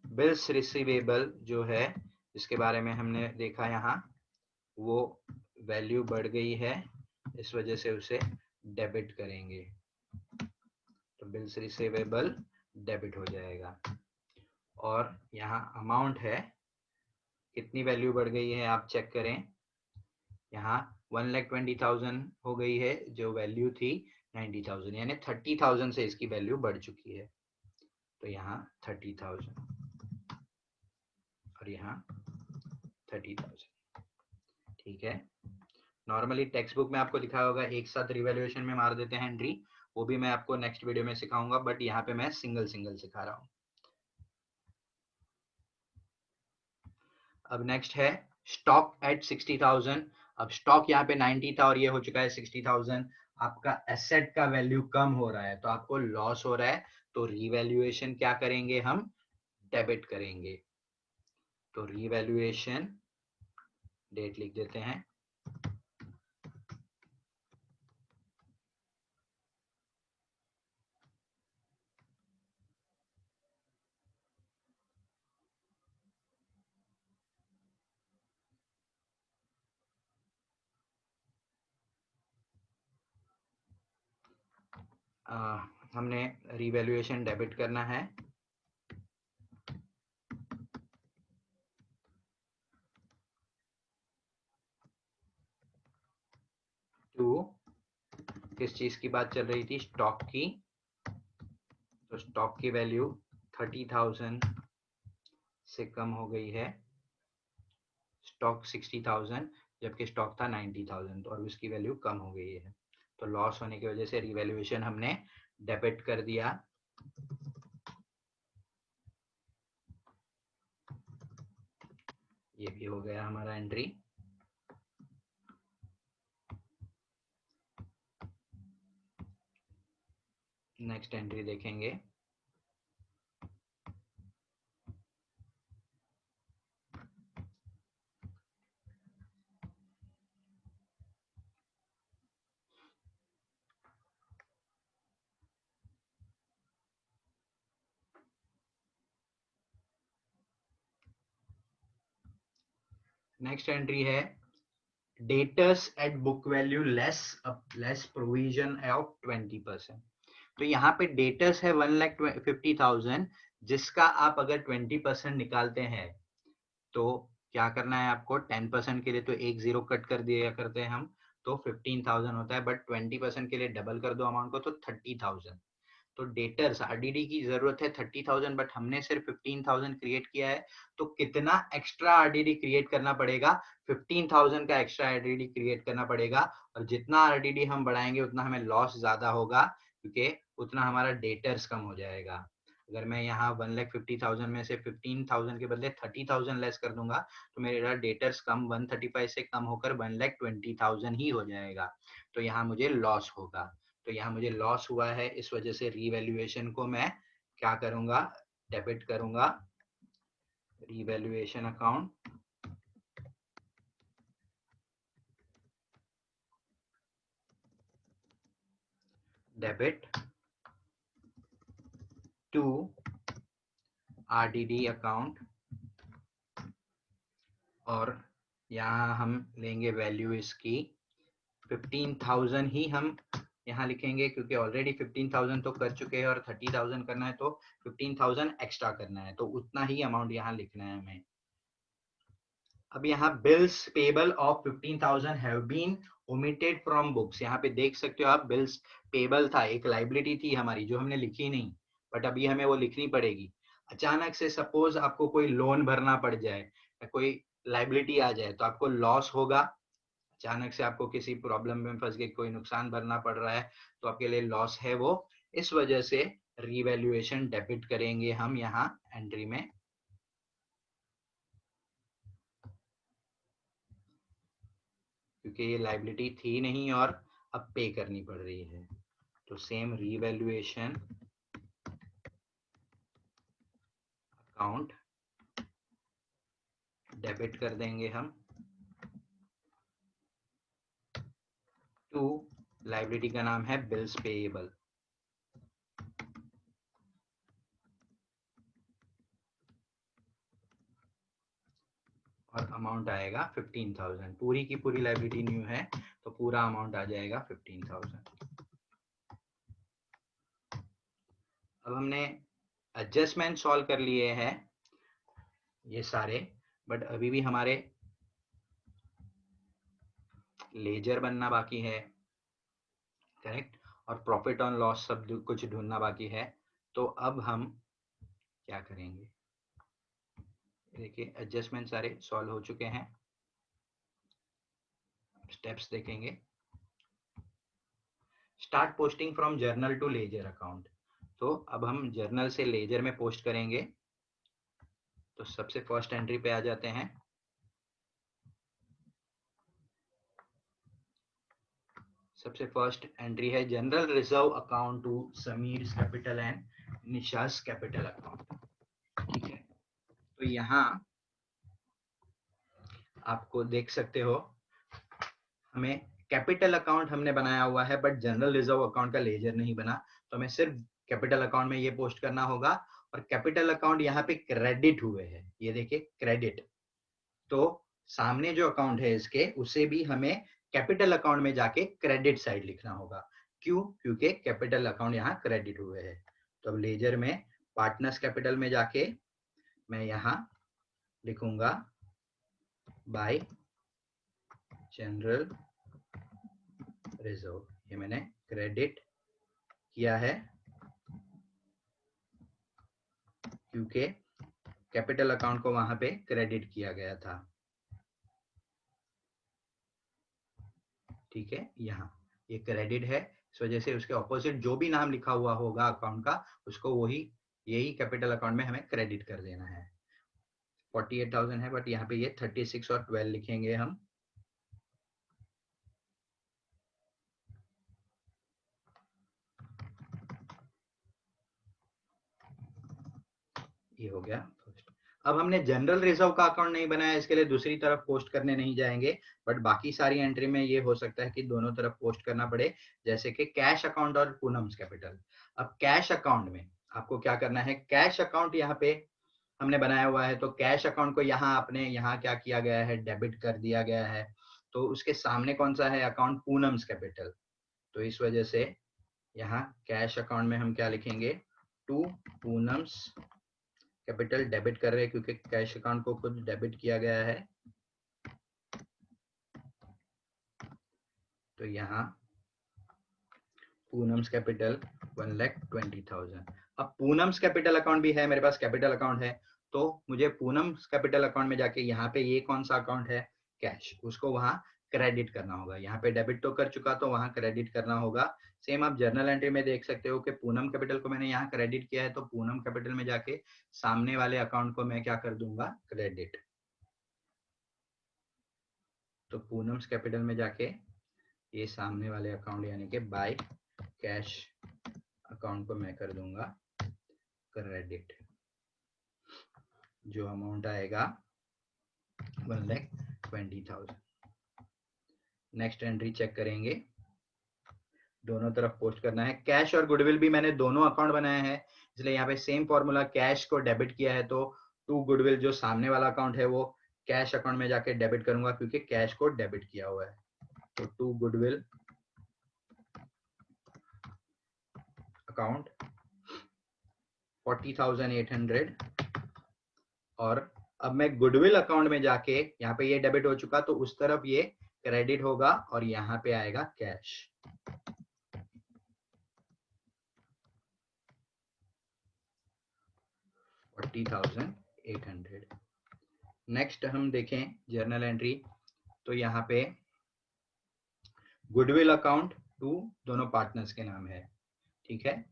बिल्स रिसीवेबल जो है जिसके बारे में हमने देखा यहाँ, वो वैल्यू बढ़ गई है, इस वजह से उसे डेबिट करेंगे, तो बिल्स रिसीवेबल डेबिट हो जाएगा। और यहाँ अमाउंट है, कितनी वैल्यू बढ़ गई है आप चेक करें, यहाँ 1,20,000 हो गई है, जो वैल्यू थी 90,000, यानी 30,000 से इसकी वैल्यू बढ़ चुकी है, तो यहाँ 30,000 और यहाँ 30,000। ठीक है, नॉर्मली टेक्स्ट बुक में आपको दिखाया होगा एक साथ रिवैल्यूएशन में मार देते हैं एंट्री, वो भी मैं आपको नेक्स्ट वीडियो में सिखाऊंगा, बट यहाँ पे मैं सिंगल सिंगल सिखा रहा हूँ। अब नेक्स्ट है स्टॉक एट 60,000। अब स्टॉक यहाँ पे 90 था और ये हो चुका है 60,000, आपका एसेट का वैल्यू कम हो रहा है, तो आपको लॉस हो रहा है, तो रिवैल्यूएशन क्या करेंगे, हम डेबिट करेंगे, तो रिवैल्यूएशन डेट लिख देते हैं, हमने रिवैल्यूएशन डेबिट करना है, टू किस चीज की बात चल रही थी, स्टॉक की, तो स्टॉक की वैल्यू 30,000 से कम हो गई है, स्टॉक 60,000 जबकि स्टॉक था 90,000, और उसकी वैल्यू कम हो गई है, तो लॉस होने की वजह से रिवैल्यूएशन हमने डेबिट कर दिया। ये भी हो गया हमारा एंट्री। नेक्स्ट एंट्री देखेंगे, नेक्स्ट एंट्री है debtors at book value less provision of 20%। तो यहाँ पे डेटर्स है 1,50,000, जिसका आप अगर 20% निकालते हैं तो क्या करना है आपको, 10% के लिए तो एक जीरो कट कर दिया करते हैं हम, तो 15,000 होता है, बट 20% के लिए डबल कर दो अमाउंट को, तो 30,000। तो डेटर्स आरडीडी की जरूरत है 30,000, बट हमने सिर्फ 15,000 क्रिएट किया है, तो कितना एक्स्ट्रा आरडीडी क्रिएट करना पड़ेगा, 15,000 का एक्स्ट्रा आरडीडी क्रिएट करना पड़ेगा, और जितना आरडीडी हम बढ़ाएंगे उतना हमें लॉस ज्यादा होगा, क्योंकि उतना हमारा डेटर्स कम हो जाएगा। अगर मैं यहाँ 1,50,000 में से 15,000 के बदले 30,000 लेस कर दूंगा, तो मेरा डेटर्स कम 135 से कम होकर 1,20,000 ही हो जाएगा, तो यहाँ मुझे लॉस होगा, तो यहाँ मुझे लॉस हुआ है, इस वजह से रीवैल्यूएशन को मैं क्या करूंगा, डेबिट करूंगा, revaluation account debit to RDD account, और यहाँ हम लेंगे वैल्यू इसकी 15,000 ही हम यहाँ लिखेंगे, क्योंकि ऑलरेडी 15,000 तो कर चुके हैं और 30,000 करना है, तो 15,000 एक्स्ट्रा करना है, तो उतना ही अमाउंट यहाँ लिखना है हमें। अब यहाँ bills payable of 15,000 have been omitted from books, यहाँ पे देख सकते हो आप, बिल्स पेबल था, एक लाइबिलिटी थी हमारी जो हमने लिखी नहीं, बट अभी हमें वो लिखनी पड़ेगी। अचानक से सपोज आपको कोई लोन भरना पड़ जाए या कोई लाइबिलिटी आ जाए तो आपको लॉस होगा। अचानक से आपको किसी प्रॉब्लम में फंस गए, कोई नुकसान भरना पड़ रहा है, तो आपके लिए लॉस है वो। इस वजह से रीवैल्यूएशन डेबिट करेंगे हम यहाँ एंट्री में, क्योंकि ये लाइबिलिटी थी नहीं और अब पे करनी पड़ रही है। तो सेम रीवैल्यूएशन अकाउंट डेबिट कर देंगे हम टू, लाइबिलिटी का नाम है बिल्स पेएबल, और अमाउंट आएगा 15,000। पूरी की पूरी लाइबिलिटी न्यू है तो पूरा अमाउंट आ जाएगा 15,000। अब हमने एडजस्टमेंट सॉल्व कर लिए हैं ये सारे, बट अभी भी हमारे लेजर बनना बाकी है, करेक्ट, और प्रॉफिट ऑन लॉस सब कुछ ढूंढना बाकी है। तो अब हम क्या करेंगे, देखिए एडजस्टमेंट सारे सॉल्व हो चुके हैं। स्टेप्स देखेंगे। Start posting from journal to ledger account, तो अब हम जर्नल से लेजर में पोस्ट करेंगे। तो सबसे फर्स्ट एंट्री पे आ जाते हैं। सबसे फर्स्ट एंट्री है general reserve account to Sameer capital and Nisha's capital account, ठीक है। तो यहाँ आपको देख सकते हो हमें कैपिटल अकाउंट हमने बनाया हुआ है, बट जनरल रिजर्व अकाउंट का लेजर नहीं बना, तो हमें सिर्फ कैपिटल अकाउंट में ये पोस्ट करना होगा। और कैपिटल अकाउंट यहाँ पे क्रेडिट हुए हैं, ये देखिए क्रेडिट, तो सामने जो अकाउंट है इसके उसे भी हमें कैपिटल अकाउंट में जाके क्रेडिट साइड लिखना होगा। क्यों? क्योंकि कैपिटल अकाउंट यहाँ क्रेडिट हुए हैं। तो अब लेजर में पार्टनर्स कैपिटल में जाके मैं यहाँ लिखूंगा बाय जनरल रिजर्व, ये मैंने क्रेडिट किया है क्योंकि कैपिटल अकाउंट को वहां पे क्रेडिट किया गया था, ठीक है। यहाँ ये क्रेडिट है, इस वजह से उसके ऑपोजिट जो भी नाम लिखा हुआ होगा अकाउंट का, उसको वही यही कैपिटल अकाउंट में हमें क्रेडिट कर देना है। 48,000 है, बट यहाँ पे ये 36 और 12 लिखेंगे हम। ये हो गया। अब हमने जनरल रिजर्व का अकाउंट नहीं बनाया, इसके लिए दूसरी तरफ पोस्ट करने नहीं जाएंगे, बट बाकी सारी एंट्री में ये हो सकता है कि दोनों तरफ पोस्ट करना पड़े, जैसे कि कैश अकाउंट और पूनम्स कैपिटल। अब कैश अकाउंट में आपको क्या करना है, कैश अकाउंट यहाँ पे हमने बनाया हुआ है, तो कैश अकाउंट को यहाँ आपने यहाँ क्या किया गया है, डेबिट कर दिया गया है। तो उसके सामने कौन सा है अकाउंट, पूनम्स कैपिटल, तो इस वजह से यहाँ कैश अकाउंट में हम क्या लिखेंगे, टू पूनम्स कैपिटल, डेबिट कर रहे हैं क्योंकि कैश अकाउंट को खुद डेबिट किया गया है। तो यहाँ पूनम्स कैपिटल 1,20,000। अब पूनम्स कैपिटल अकाउंट भी है मेरे पास, कैपिटल अकाउंट है, तो मुझे पूनम्स कैपिटल अकाउंट में जाके यहाँ पे ये कौन सा अकाउंट है, कैश, उसको वहां क्रेडिट करना होगा। यहाँ पे डेबिट तो कर चुका, तो वहां क्रेडिट करना होगा। सेम आप जर्नल एंट्री में देख सकते हो कि पूनम कैपिटल को मैंने यहाँ क्रेडिट किया है, तो पूनम कैपिटल में जाके सामने वाले अकाउंट को मैं क्या कर दूंगा, क्रेडिट। तो पूनम्स कैपिटल में जाके ये सामने वाले अकाउंट यानी कि बाय कैश अकाउंट को मैं कर दूंगा क्रेडिट, जो अमाउंट आएगा 1,20,000। नेक्स्ट एंट्री चेक करेंगे। दोनों तरफ पोस्ट करना है। कैश और गुडविल भी मैंने दोनों अकाउंट बनाए हैं, इसलिए यहाँ पे सेम फॉर्मूला, कैश को डेबिट किया है तो टू गुडविल जो सामने वाला अकाउंट है वो कैश अकाउंट में जाके डेबिट करूंगा क्योंकि कैश को डेबिट किया हुआ है। तो टू गुडविल अकाउंट 40,800 और अब मैं गुडविल अकाउंट में जाके यहाँ पे ये डेबिट हो चुका तो उस तरफ ये क्रेडिट होगा और यहाँ पे आएगा कैश। $40,800। नेक्स्ट हम देखें जर्नल एंट्री, तो यहाँ पे गुडविल अकाउंट टू दोनों पार्टनर्स के नाम है, ठीक है।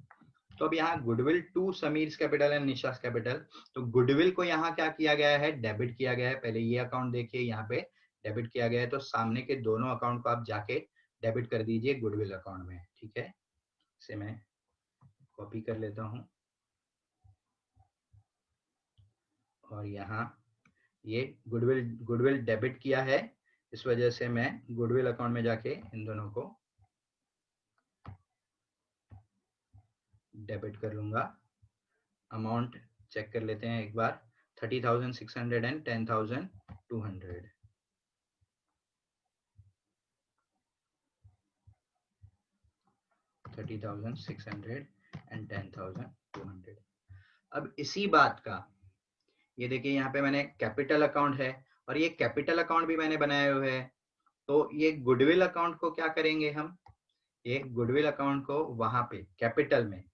तो अब यहाँ goodwill to Sameer capital and Nisha's capital, तो गुडविल को यहाँ क्या किया गया है, डेबिट किया गया है। पहले ये अकाउंट देखिए, यहाँ पे डेबिट किया गया है, तो सामने के दोनों अकाउंट को आप जाके डेबिट कर दीजिए गुडविल अकाउंट में, ठीक है। इसे मैं कॉपी कर लेता हूँ और यहाँ ये गुडविल डेबिट किया है, इस वजह से मैं गुडविल अकाउंट में जाके इन दोनों को डेबिट कर लूंगा। अमाउंट चेक कर लेते हैं एक बार, 30,600 एंड 10,200। अब इसी बात का, ये देखिए यहाँ पे मैंने कैपिटल अकाउंट है और ये कैपिटल अकाउंट भी मैंने बनाए हुए है, तो ये गुडविल अकाउंट को क्या करेंगे हम, ये गुडविल अकाउंट को वहां पे कैपिटल में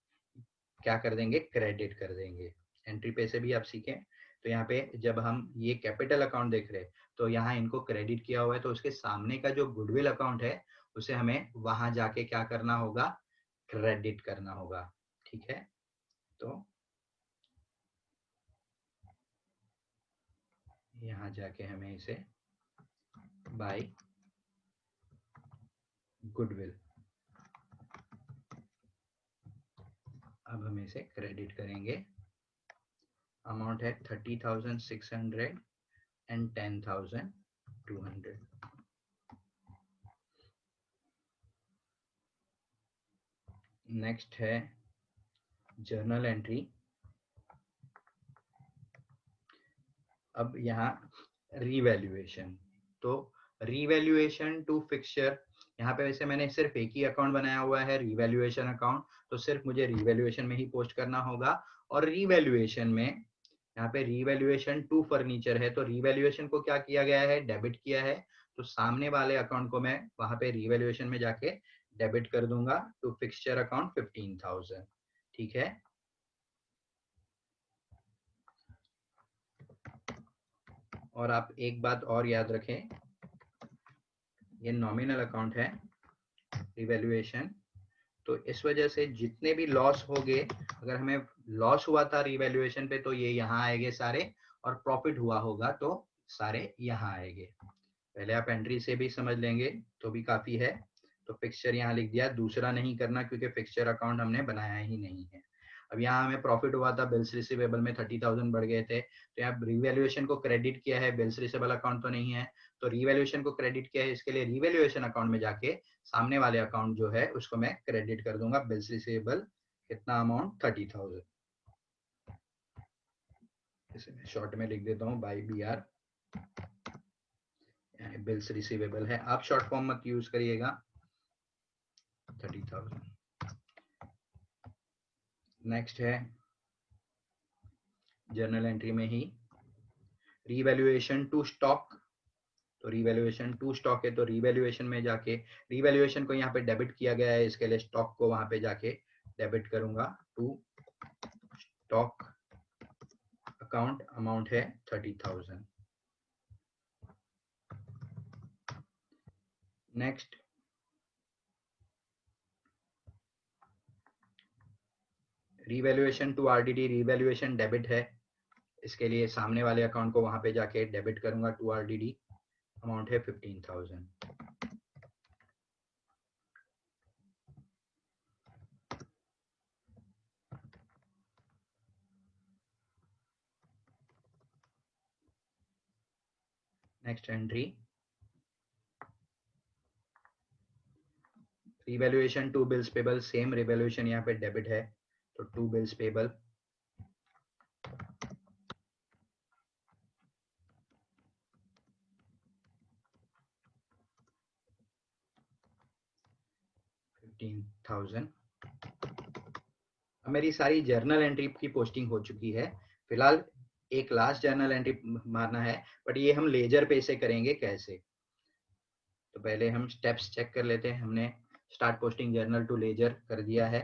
क्या कर देंगे, क्रेडिट कर देंगे। एंट्री पे से भी आप सीखें, तो यहाँ पे जब हम ये कैपिटल अकाउंट देख रहे हैं तो यहाँ इनको क्रेडिट किया हुआ है, तो उसके सामने का जो गुडविल अकाउंट है उसे हमें वहां जाके क्या करना होगा, क्रेडिट करना होगा, ठीक है। तो यहाँ जाके हमें इसे बाय गुडविल, अब हम इसे क्रेडिट करेंगे। अमाउंट है 30,600 एंड 10,200। नेक्स्ट है जर्नल एंट्री। अब यहाँ रीवैल्यूएशन, तो रीवैल्यूएशन टू फिक्सचर, यहाँ पे वैसे मैंने सिर्फ एक ही अकाउंट बनाया हुआ है रीवैल्यूएशन अकाउंट, तो सिर्फ मुझे रीवैल्यूएशन में ही पोस्ट करना होगा। और रीवैल्यूएशन में यहाँ पे रीवैल्यूएशन टू फर्नीचर है, तो रीवैल्यूएशन को क्या किया गया है, डेबिट किया है, तो सामने वाले अकाउंट को मैं वहां पे रीवैल्यूएशन में जाके डेबिट कर दूंगा टू फिक्सचर अकाउंट 15,000, ठीक है। और आप एक बात और याद रखें, ये नॉमिनल अकाउंट है रिवैल्यूएशन, तो इस वजह से जितने भी लॉस हो गए, अगर हमें लॉस हुआ था रिवैल्यूएशन पे तो ये यहाँ आएंगे सारे, और प्रॉफिट हुआ होगा तो सारे यहाँ आएंगे। पहले आप एंट्री से भी समझ लेंगे तो भी काफी है। तो फिक्सचर यहाँ लिख दिया, दूसरा नहीं करना क्योंकि फिक्सचर अकाउंट हमने बनाया ही नहीं है। अब यहाँ हमें प्रॉफिट हुआ था, बिल्स रिसीवेबल में 30,000 बढ़ गए थे, तो यहाँ रिवैल्यूएशन को क्रेडिट किया है, बिल्स रिसीवेबल अकाउंट तो नहीं है, तो रिवैल्यूएशन को क्रेडिट किया है, इसके लिए रिवैल्यूएशन अकाउंट में जाके सामने वाले अकाउंट जो है उसको मैं क्रेडिट कर दूंगा, बिल्स रिसीवेबल कितना अमाउंट 30,000। इसे मैं शॉर्ट में लिख देता हूँ बाई BR, बिल्स रिसीवेबल है, आप शॉर्ट फॉर्म मत यूज करिएगा, 30,000। नेक्स्ट है जर्नल एंट्री में ही रीवैल्यूएशन टू स्टॉक, तो रीवैल्यूएशन टू स्टॉक है, तो रीवैल्यूएशन में जाके रीवैल्यूएशन को यहाँ पे डेबिट किया गया है, इसके लिए स्टॉक को वहां पे जाके डेबिट करूंगा टू स्टॉक अकाउंट, अमाउंट है 30,000। Next revaluation to RDD, revaluation debit है, इसके लिए सामने वाले अकाउंट को वहां पे जाके डेबिट करूंगा टू RDD, अमाउंट है 15,000। Next entry revaluation to bills payable, same revaluation यहाँ पे डेबिट है, तो टू बिल्स पेबल, $15,000। अब मेरी सारी जर्नल एंट्री की पोस्टिंग हो चुकी है। फिलहाल एक लास्ट जर्नल एंट्री मारना है, बट ये हम लेजर पे से करेंगे कैसे। तो पहले हम स्टेप्स चेक कर लेते हैं। हमने start posting journal to ledger कर दिया है।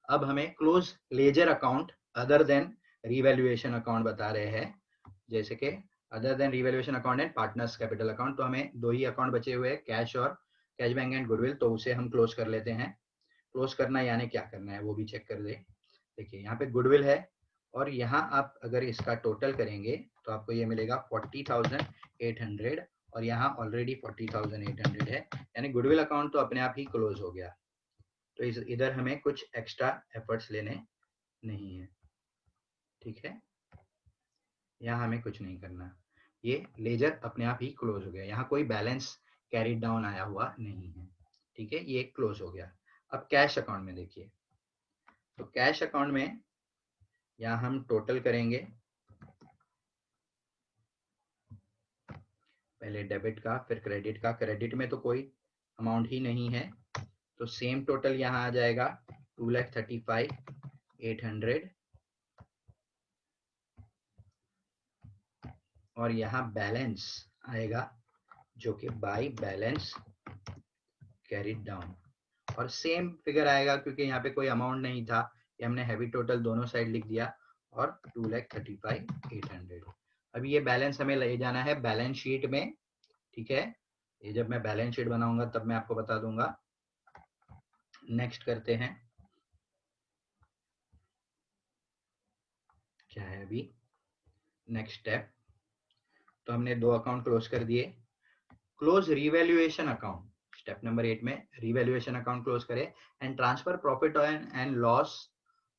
अब हमें close ledger account other than revaluation account बता रहे हैं, जैसे कि other than revaluation account and partners capital account. तो हमें दो ही अकाउंट बचे हुए हैं, कैश और कैश बैंक एंड गुडविल, तो उसे हम क्लोज कर लेते हैं। क्लोज करना यानी क्या करना है वो भी चेक कर दे। देखिए यहाँ पे गुडविल है, और यहाँ आप अगर इसका टोटल करेंगे तो आपको ये मिलेगा 40,800, और यहाँ ऑलरेडी 40,800 है, यानी गुडविल अकाउंट तो अपने आप ही क्लोज हो गया। तो इधर हमें कुछ एक्स्ट्रा एफर्ट्स लेने नहीं है, ठीक है। यहाँ हमें कुछ नहीं करना, ये लेजर अपने आप ही क्लोज हो गया, यहाँ कोई बैलेंस कैरी डाउन आया हुआ नहीं है, ठीक है, ये क्लोज हो गया। अब कैश अकाउंट में देखिए, तो कैश अकाउंट में यहाँ हम टोटल करेंगे, पहले डेबिट का फिर क्रेडिट का। क्रेडिट में तो कोई अमाउंट ही नहीं है, तो सेम टोटल यहाँ आ जाएगा 2,35,800, और यहाँ बैलेंस आएगा जो कि बाय बैलेंस कैरिड डाउन, और सेम फिगर आएगा क्योंकि यहाँ पे कोई अमाउंट नहीं था, ये हमने हैवी टोटल दोनों साइड लिख दिया, और 2,35,800। अब ये बैलेंस हमें ले जाना है बैलेंस शीट में, ठीक है। ये जब मैं बैलेंस शीट बनाऊंगा तब मैं आपको बता दूंगा। नेक्स्ट करते हैं, क्या है अभी नेक्स्ट स्टेप। तो हमने दो अकाउंट क्लोज कर दिए। Close revaluation account, step number 8 में रिवैल्यूएशन अकाउंट क्लोज करें and transfer profit and loss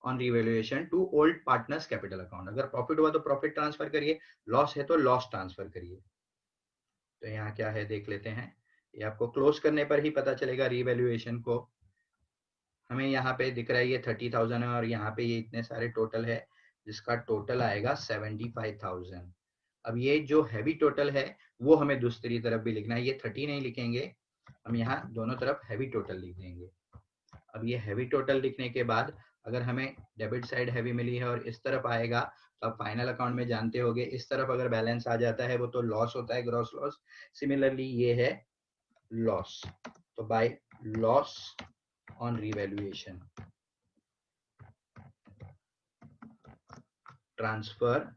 on revaluation to old partners capital account. अगर प्रॉफिट हुआ तो प्रॉफिट ट्रांसफर करिए, लॉस है तो लॉस ट्रांसफर करिए। तो यहाँ क्या है देख लेते हैं, ये आपको क्लोज करने पर ही पता चलेगा रिवैल्यूएशन को। हमें यहाँ पे दिख रहा है ये 30,000 है, और यहाँ पे ये इतने सारे टोटल है, जिसका टोटल आएगा 75,000। अब ये जो हैवी टोटल है वो हमें दूसरी तरफ भी लिखना है, ये 30 नहीं लिखेंगे, हम यहाँ दोनों तरफ हैवी टोटल लिख देंगे। अब ये हैवी टोटल लिखने के बाद अगर हमें डेबिट साइड हैवी मिली है और इस तरफ आएगा, तो आप फाइनल अकाउंट में जानते होंगे इस तरफ अगर बैलेंस आ जाता है वो तो लॉस होता है, ग्रॉस लॉस। सिमिलरली ये है लॉस, तो by loss on revaluation transfer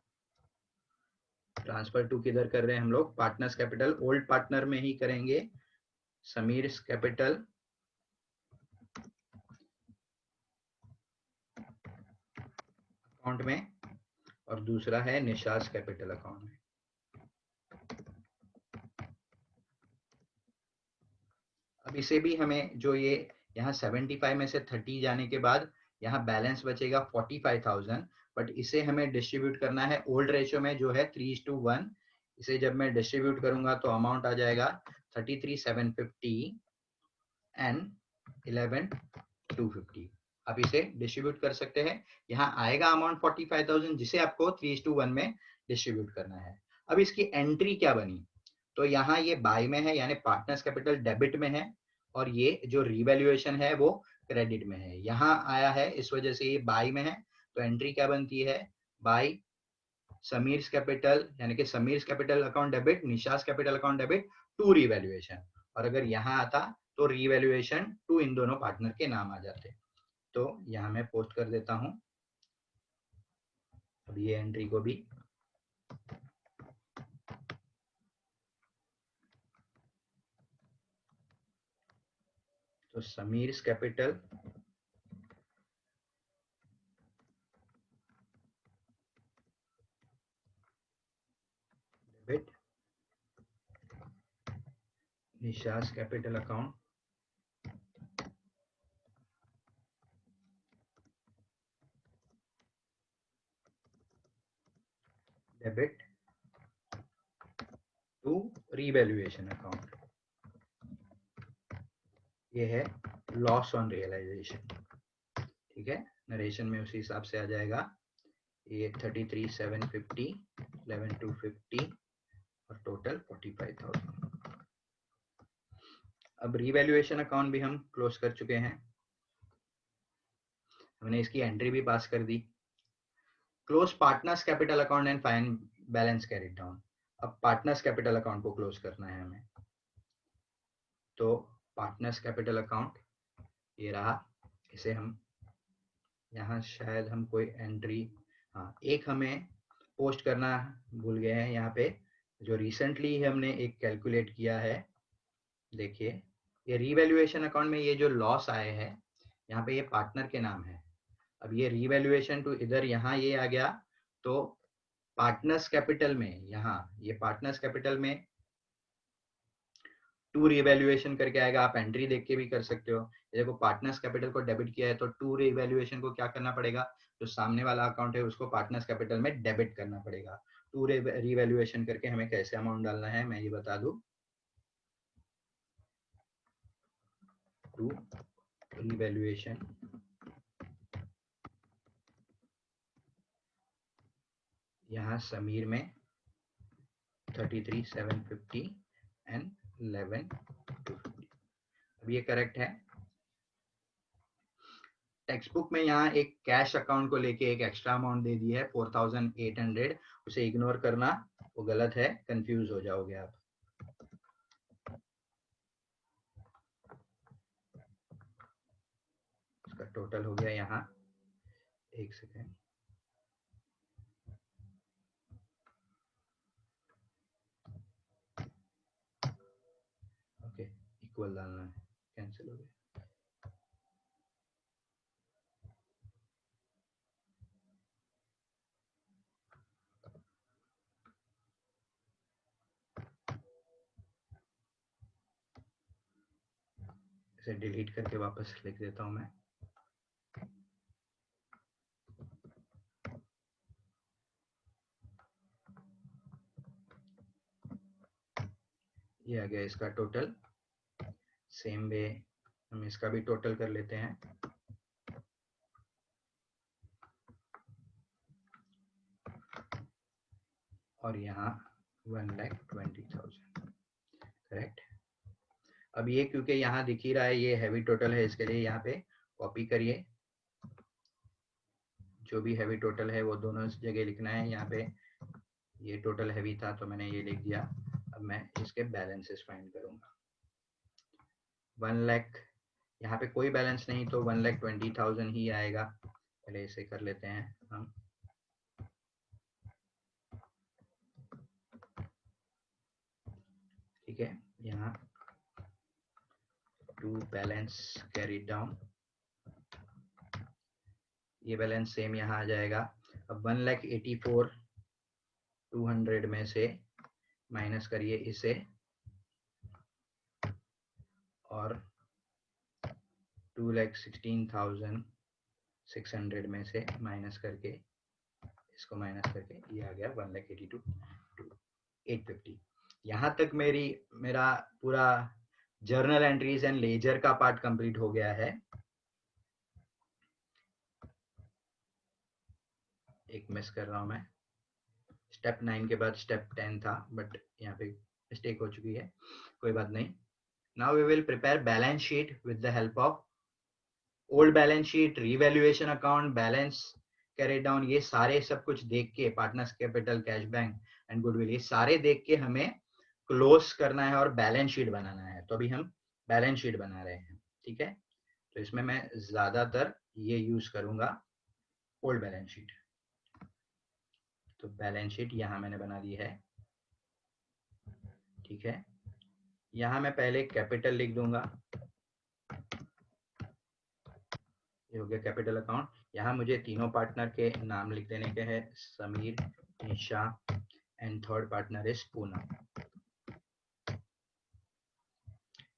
to किधर कर रहे हैं हम लोग, पार्टनर्स कैपिटल, ओल्ड पार्टनर में ही करेंगे, समीर कैपिटल अकाउंट में, और दूसरा है निशास कैपिटल अकाउंट में। अब इसे भी हमें जो ये यहाँ 75 में से 30 जाने के बाद यहाँ बैलेंस बचेगा 45,000, बट इसे हमें डिस्ट्रीब्यूट करना है ओल्ड रेशियो में जो है 3:1। इसे जब मैं डिस्ट्रीब्यूट करूंगा तो अमाउंट आ जाएगा 33,750 एंड 11,250। आप इसे डिस्ट्रीब्यूट कर सकते हैं, यहाँ आएगा अमाउंट 45,000 जिसे आपको 3:1 में डिस्ट्रीब्यूट करना है। अब इसकी एंट्री क्या बनी, तो यहाँ ये बाय में है यानी पार्टनर्स कैपिटल डेबिट में है, और ये जो रिवैल्यूएशन है वो क्रेडिट में है, यहाँ आया है इस वजह से ये बाय में है। तो एंट्री क्या बनती है, बाय समीर्स कैपिटल, यानी कि Sameer's capital account debit, Nisha's capital account debit to revaluation, और अगर यहाँ आता तो रिवैल्यूएशन टू इन दोनों पार्टनर के नाम आ जाते। तो यहाँ मैं पोस्ट कर देता हूँ अब ये एंट्री को भी। तो Sameer's capital debit Nisha's capital account debit to revaluation account. ये है लॉस ऑन रियलाइजेशन, ठीक है। नरेशन में उसी हिसाब से आ जाएगा। ये 33,750, 11,250 और टोटल 45,000। अब रिवैल्यूएशन अकाउंट भी हम क्लोज कर चुके हैं, हमने इसकी एंट्री भी पास कर दी। Close partners capital account and fine balance carried down. अब पार्टनर्स कैपिटल अकाउंट को क्लोज करना है हमें, तो पार्टनर्स कैपिटल अकाउंट ये रहा। इसे हम यहाँ शायद हम कोई एंट्री, हाँ एक हमें पोस्ट करना भूल गए हैं यहाँ पे, जो रिसेंटली हमने एक कैलकुलेट किया है। देखिए ये रिवैल्यूएशन अकाउंट में ये जो लॉस आए हैं यहाँ पे ये पार्टनर के नाम है। अब ये रिवैल्यूएशन टू इधर यहाँ ये आ गया, तो पार्टनर्स कैपिटल में यहाँ ये पार्टनर्स कैपिटल में टू रिवैल्यूएशन करके आएगा। आप एंट्री देख के भी कर सकते हो। देखो पार्टनर्स कैपिटल को डेबिट किया है तो टू रिवैल्यूएशन को क्या करना पड़ेगा, जो सामने वाला अकाउंट है उसको पार्टनर्स कैपिटल में डेबिट करना पड़ेगा। टू रिवैल्यूएशन करके हमें कैसे अमाउंट डालना है मैं ये बता दूं। टू रिवैल्यूएशन, यहाँ समीर में 33,750 एंड 11,250। अब ये करेक्ट है। टेक्स्ट बुक में यहाँ एक कैश अकाउंट को लेके एक एक्स्ट्रा अमाउंट दे दी है 4,800, उसे इग्नोर करना, वो गलत है, कंफ्यूज हो जाओगे आप। इसका टोटल हो गया यहाँ, एक सेकेंड, ओके इक्वल डालना है, कैंसिल हो गया। इसे डिलीट करके वापस लिख देता हूं मैं। ये आ गया इसका टोटल। सेम वे हम इसका भी टोटल कर लेते हैं। और यहाँ 1,20,000 करेक्ट। अब ये क्योंकि यहाँ दिख ही रहा है ये हैवी टोटल है, इसके लिए यहाँ पे कॉपी करिए, जो भी हैवी टोटल है वो दोनों जगह लिखना है। यहाँ पे ये टोटल हैवी था तो मैंने ये लिख दिया। अब मैं इसके बैलेंसेस फाइंड करूंगा। 1 लाख, यहाँ पे कोई बैलेंस नहीं तो 1,20,000 ही आएगा। पहले इसे कर लेते हैं हम। ठीक है, यहाँ टू बैलेंस कैरी डाउन, ये बैलेंस सेम यहाँ आ जाएगा। अब 1,84,200 में से माइनस करिए इसे, और 2,16,600 में से माइनस करके, इसको माइनस करके ये आ गया 1,82,850। यहाँ तक मेरा पूरा जर्नल एंट्रीज एंड लेजर का पार्ट कंप्लीट हो गया है। एक मिस कर रहा हूं मैं, स्टेप 9 के बाद स्टेप 10 था, बट यहाँ पे मिस्टेक हो चुकी है, कोई बात नहीं। Now we will prepare balance sheet with the help of old balance sheet, revaluation account, balance carried down, ये सारे सब कुछ देख के, partners capital, cash bank and goodwill, ये सारे देख के हमें क्लोज करना है और बैलेंस शीट बनाना है। तो अभी हम बैलेंस शीट बना रहे हैं, ठीक है। तो इसमें मैं ज्यादातर ये यूज करूंगा, ओल्ड बैलेंस शीट। तो बैलेंस शीट यहाँ मैंने बना दी है, ठीक है। यहाँ मैं पहले कैपिटल लिख दूंगा, ये हो गया कैपिटल अकाउंट। यहाँ मुझे तीनों पार्टनर के नाम लिख देने के हैं, Sameer, Nisha and third partner is Poonam.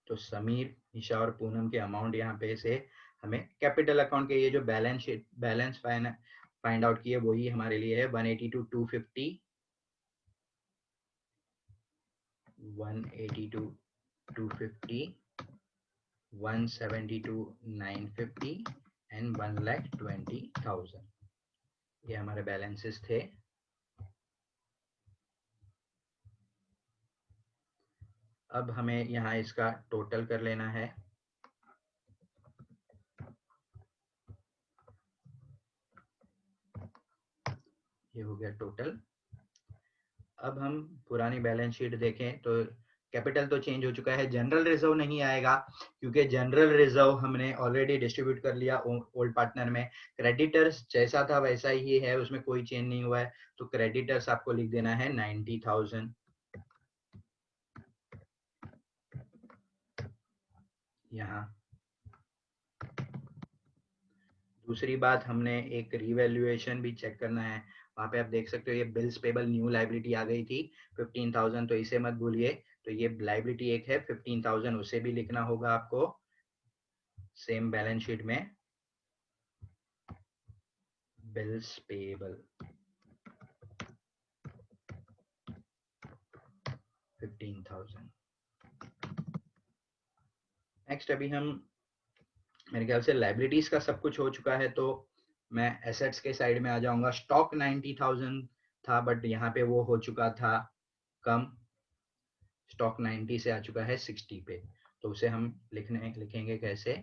तो समीर, निशा और पूनम के अमाउंट यहाँ पे से हमें कैपिटल अकाउंट के ये जो बैलेंस फाइंड आउट किए वही हमारे लिए है 182,250, 182,250 172,950 एंड 1,20,000। ये हमारे बैलेंसेस थे। अब हमें यहाँ इसका टोटल कर लेना है। ये हो गया टोटल। अब हम पुरानी बैलेंस शीट देखें तो कैपिटल तो चेंज हो चुका है, जनरल रिजर्व नहीं आएगा क्योंकि जनरल रिजर्व हमने ऑलरेडी डिस्ट्रीब्यूट कर लिया ओल्ड पार्टनर में। क्रेडिटर्स जैसा था वैसा ही है, उसमें कोई चेंज नहीं हुआ है, तो क्रेडिटर्स आपको लिख देना है 90,000 यहाँ। दूसरी बात, हमने एक रिवैल्यूएशन भी चेक करना है। वहां पे आप देख सकते हो ये बिल्स पेबल न्यू लाइबिलिटी आ गई थी 15,000, तो इसे मत भूलिए। तो ये लाइबिलिटी एक है 15,000, उसे भी लिखना होगा आपको सेम बैलेंस शीट में। Bills payable 15,000। नेक्स्ट अभी हम, मेरे ख्याल से लाइबिलिटीज का सब कुछ हो चुका है, तो मैं एसेट्स के साइड में आ जाऊंगा। स्टॉक 90,000 था बट यहाँ पे वो हो चुका था कम, स्टॉक 90 से आ चुका है 60 पे। तो उसे हम लिखेंगे कैसे,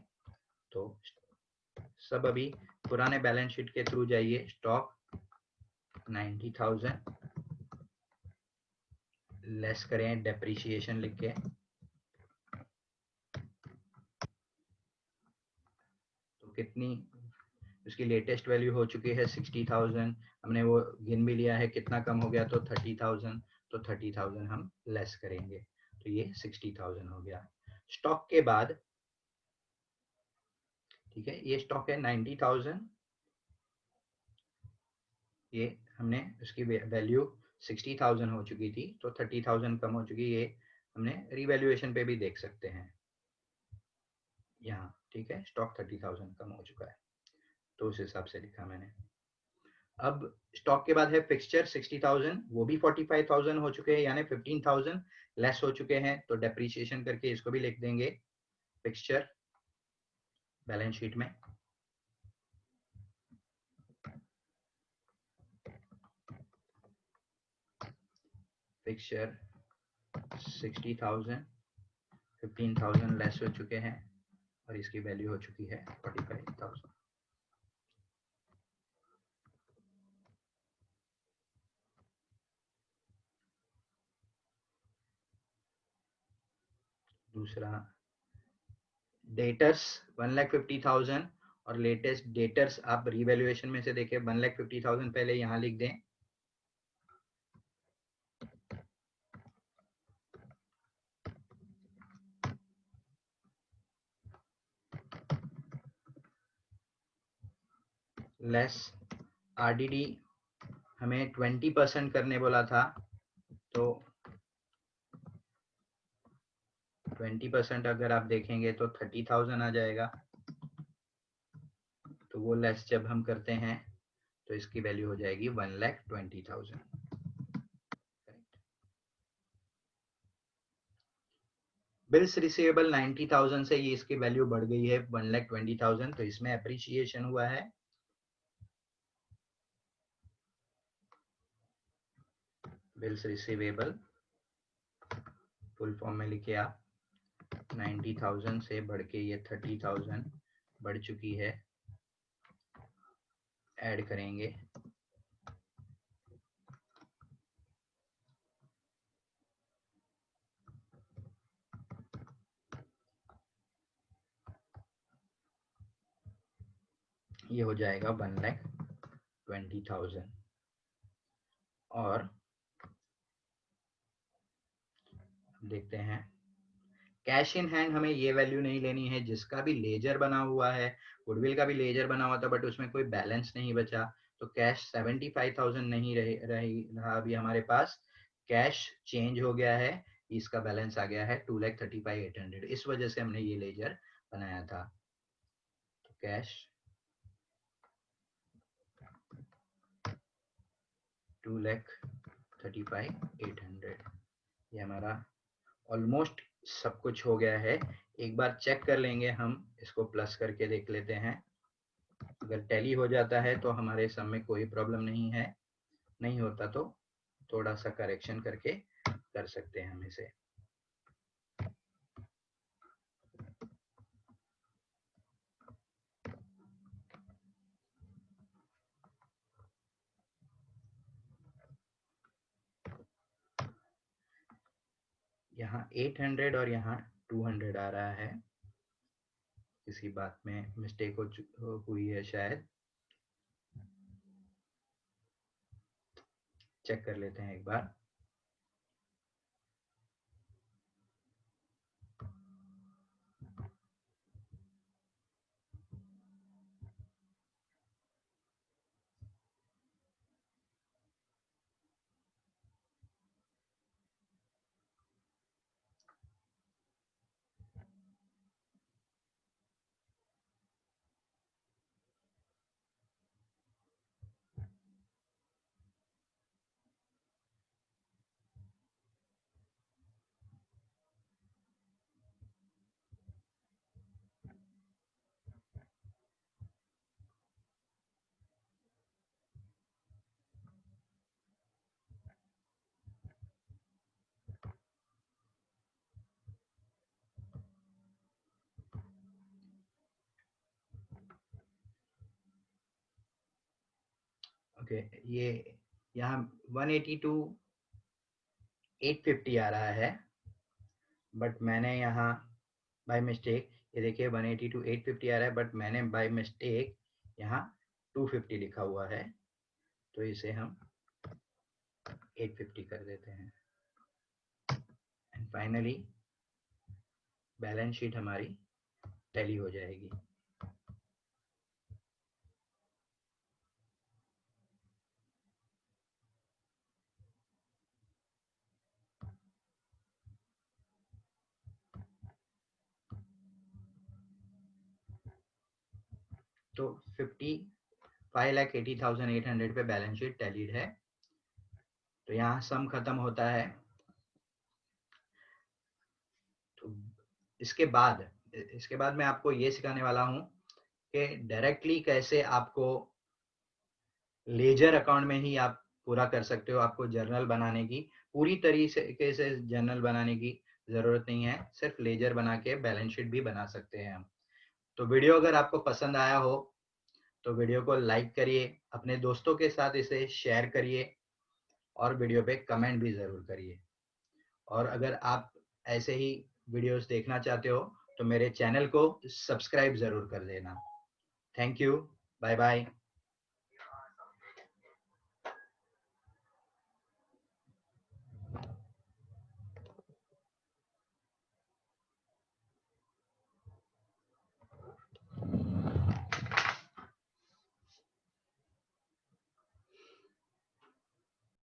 तो सब अभी पुराने बैलेंस शीट के थ्रू जाइए। स्टॉक 90,000 लेस करें डेप्रिसिएशन लिख के, तो कितनी उसकी लेटेस्ट वैल्यू हो चुकी है 60,000। हमने वो गिन भी लिया है कितना कम हो गया, तो 30,000। तो 30,000 हम लेस करेंगे, तो ये 60,000 हो गया। स्टॉक के बाद, ठीक है, ये स्टॉक है 90,000, ये हमने उसकी वैल्यू 60,000 हो चुकी थी, तो 30,000 कम हो चुकी। ये हमने रिवैल्यूएशन पे भी देख सकते हैं यहाँ, ठीक है, स्टॉक 30,000 कम हो चुका है, तो उस हिसाब से लिखा मैंने। अब स्टॉक के बाद है फिक्सचर 60,000, वो भी 45,000 हो चुके हैं, यानी 15,000 लेस हो चुके हैं, तो डेप्रिसिएशन करके इसको भी लिख देंगे फिक्सचर बैलेंस शीट में। फिक्सचर 60,000, 15,000 लेस हो चुके हैं और इसकी वैल्यू हो चुकी है 45,000। दूसरा डेटर्स 1,50,000 और लेटेस्ट डेटर्स आप रिवैल्यूएशन में से देखें 1,50,000 पहले यहाँ लिख दें। लेस आरडीडी हमें 20% करने बोला था, तो 20% अगर आप देखेंगे तो 30,000 आ जाएगा। तो वो लेस जब हम करते हैं तो इसकी वैल्यू हो जाएगी 1,20,000। बिल्स रिसीवेबल 90,000 से ये इसकी वैल्यू बढ़ गई है 1,20,000, तो इसमें अप्रिसिएशन हुआ है। बिल्स रिसीवेबल फुल फॉर्म में लिखे आप, 90,000 से बढ़ के ये 30,000 बढ़ चुकी है, ऐड करेंगे। ये हो जाएगा 1,20,000। और देखते हैं कैश इन हैंड, हमें ये वैल्यू नहीं लेनी है। जिसका भी लेजर बना हुआ है, गुडविल का भी लेजर बना हुआ था बट उसमें कोई बैलेंस नहीं बचा, तो कैश 75,000 नहीं रहा अभी हमारे पास। कैश चेंज हो गया है, इसका बैलेंस आ गया है 2,35,800, इस वजह से हमने ये लेजर बनाया था। तो कैश 2,35,800, ये हमारा ऑलमोस्ट सब कुछ हो गया है। एक बार चेक कर लेंगे, हम इसको प्लस करके देख लेते हैं। अगर टैली हो जाता है तो हमारे सम में कोई प्रॉब्लम नहीं है, नहीं होता तो थोड़ा सा करेक्शन करके कर सकते हैं हम इसे। यहाँ 800 और यहाँ 200 आ रहा है, किसी बात में मिस्टेक हुई है शायद। चेक कर लेते हैं एक बार। ओके, ये यहाँ 182 850 आ रहा है, बट मैंने यहाँ बाय मिस्टेक, ये देखिए 182 850 आ रहा है, बट मैंने बाय मिस्टेक यहाँ 250 लिखा हुआ है, तो इसे हम 850 कर देते हैं। एंड फाइनली बैलेंस शीट हमारी टैली हो जाएगी। तो 55,80,800 पे बैलेंस शीट टैलीड है। तो यहाँ सम खत्म होता है। तो इसके बाद मैं आपको ये सिखाने वाला हूँ कि डायरेक्टली कैसे आपको लेजर अकाउंट में ही आप पूरा कर सकते हो। आपको जर्नल बनाने की पूरी तरीके से जर्नल बनाने की जरूरत नहीं है, सिर्फ लेजर बना के बैलेंस शीट भी बना सकते हैं हम। तो वीडियो अगर आपको पसंद आया हो तो वीडियो को लाइक करिए, अपने दोस्तों के साथ इसे शेयर करिए और वीडियो पे कमेंट भी ज़रूर करिए। और अगर आप ऐसे ही वीडियोस देखना चाहते हो तो मेरे चैनल को सब्सक्राइब ज़रूर कर देना। Thank you, bye bye.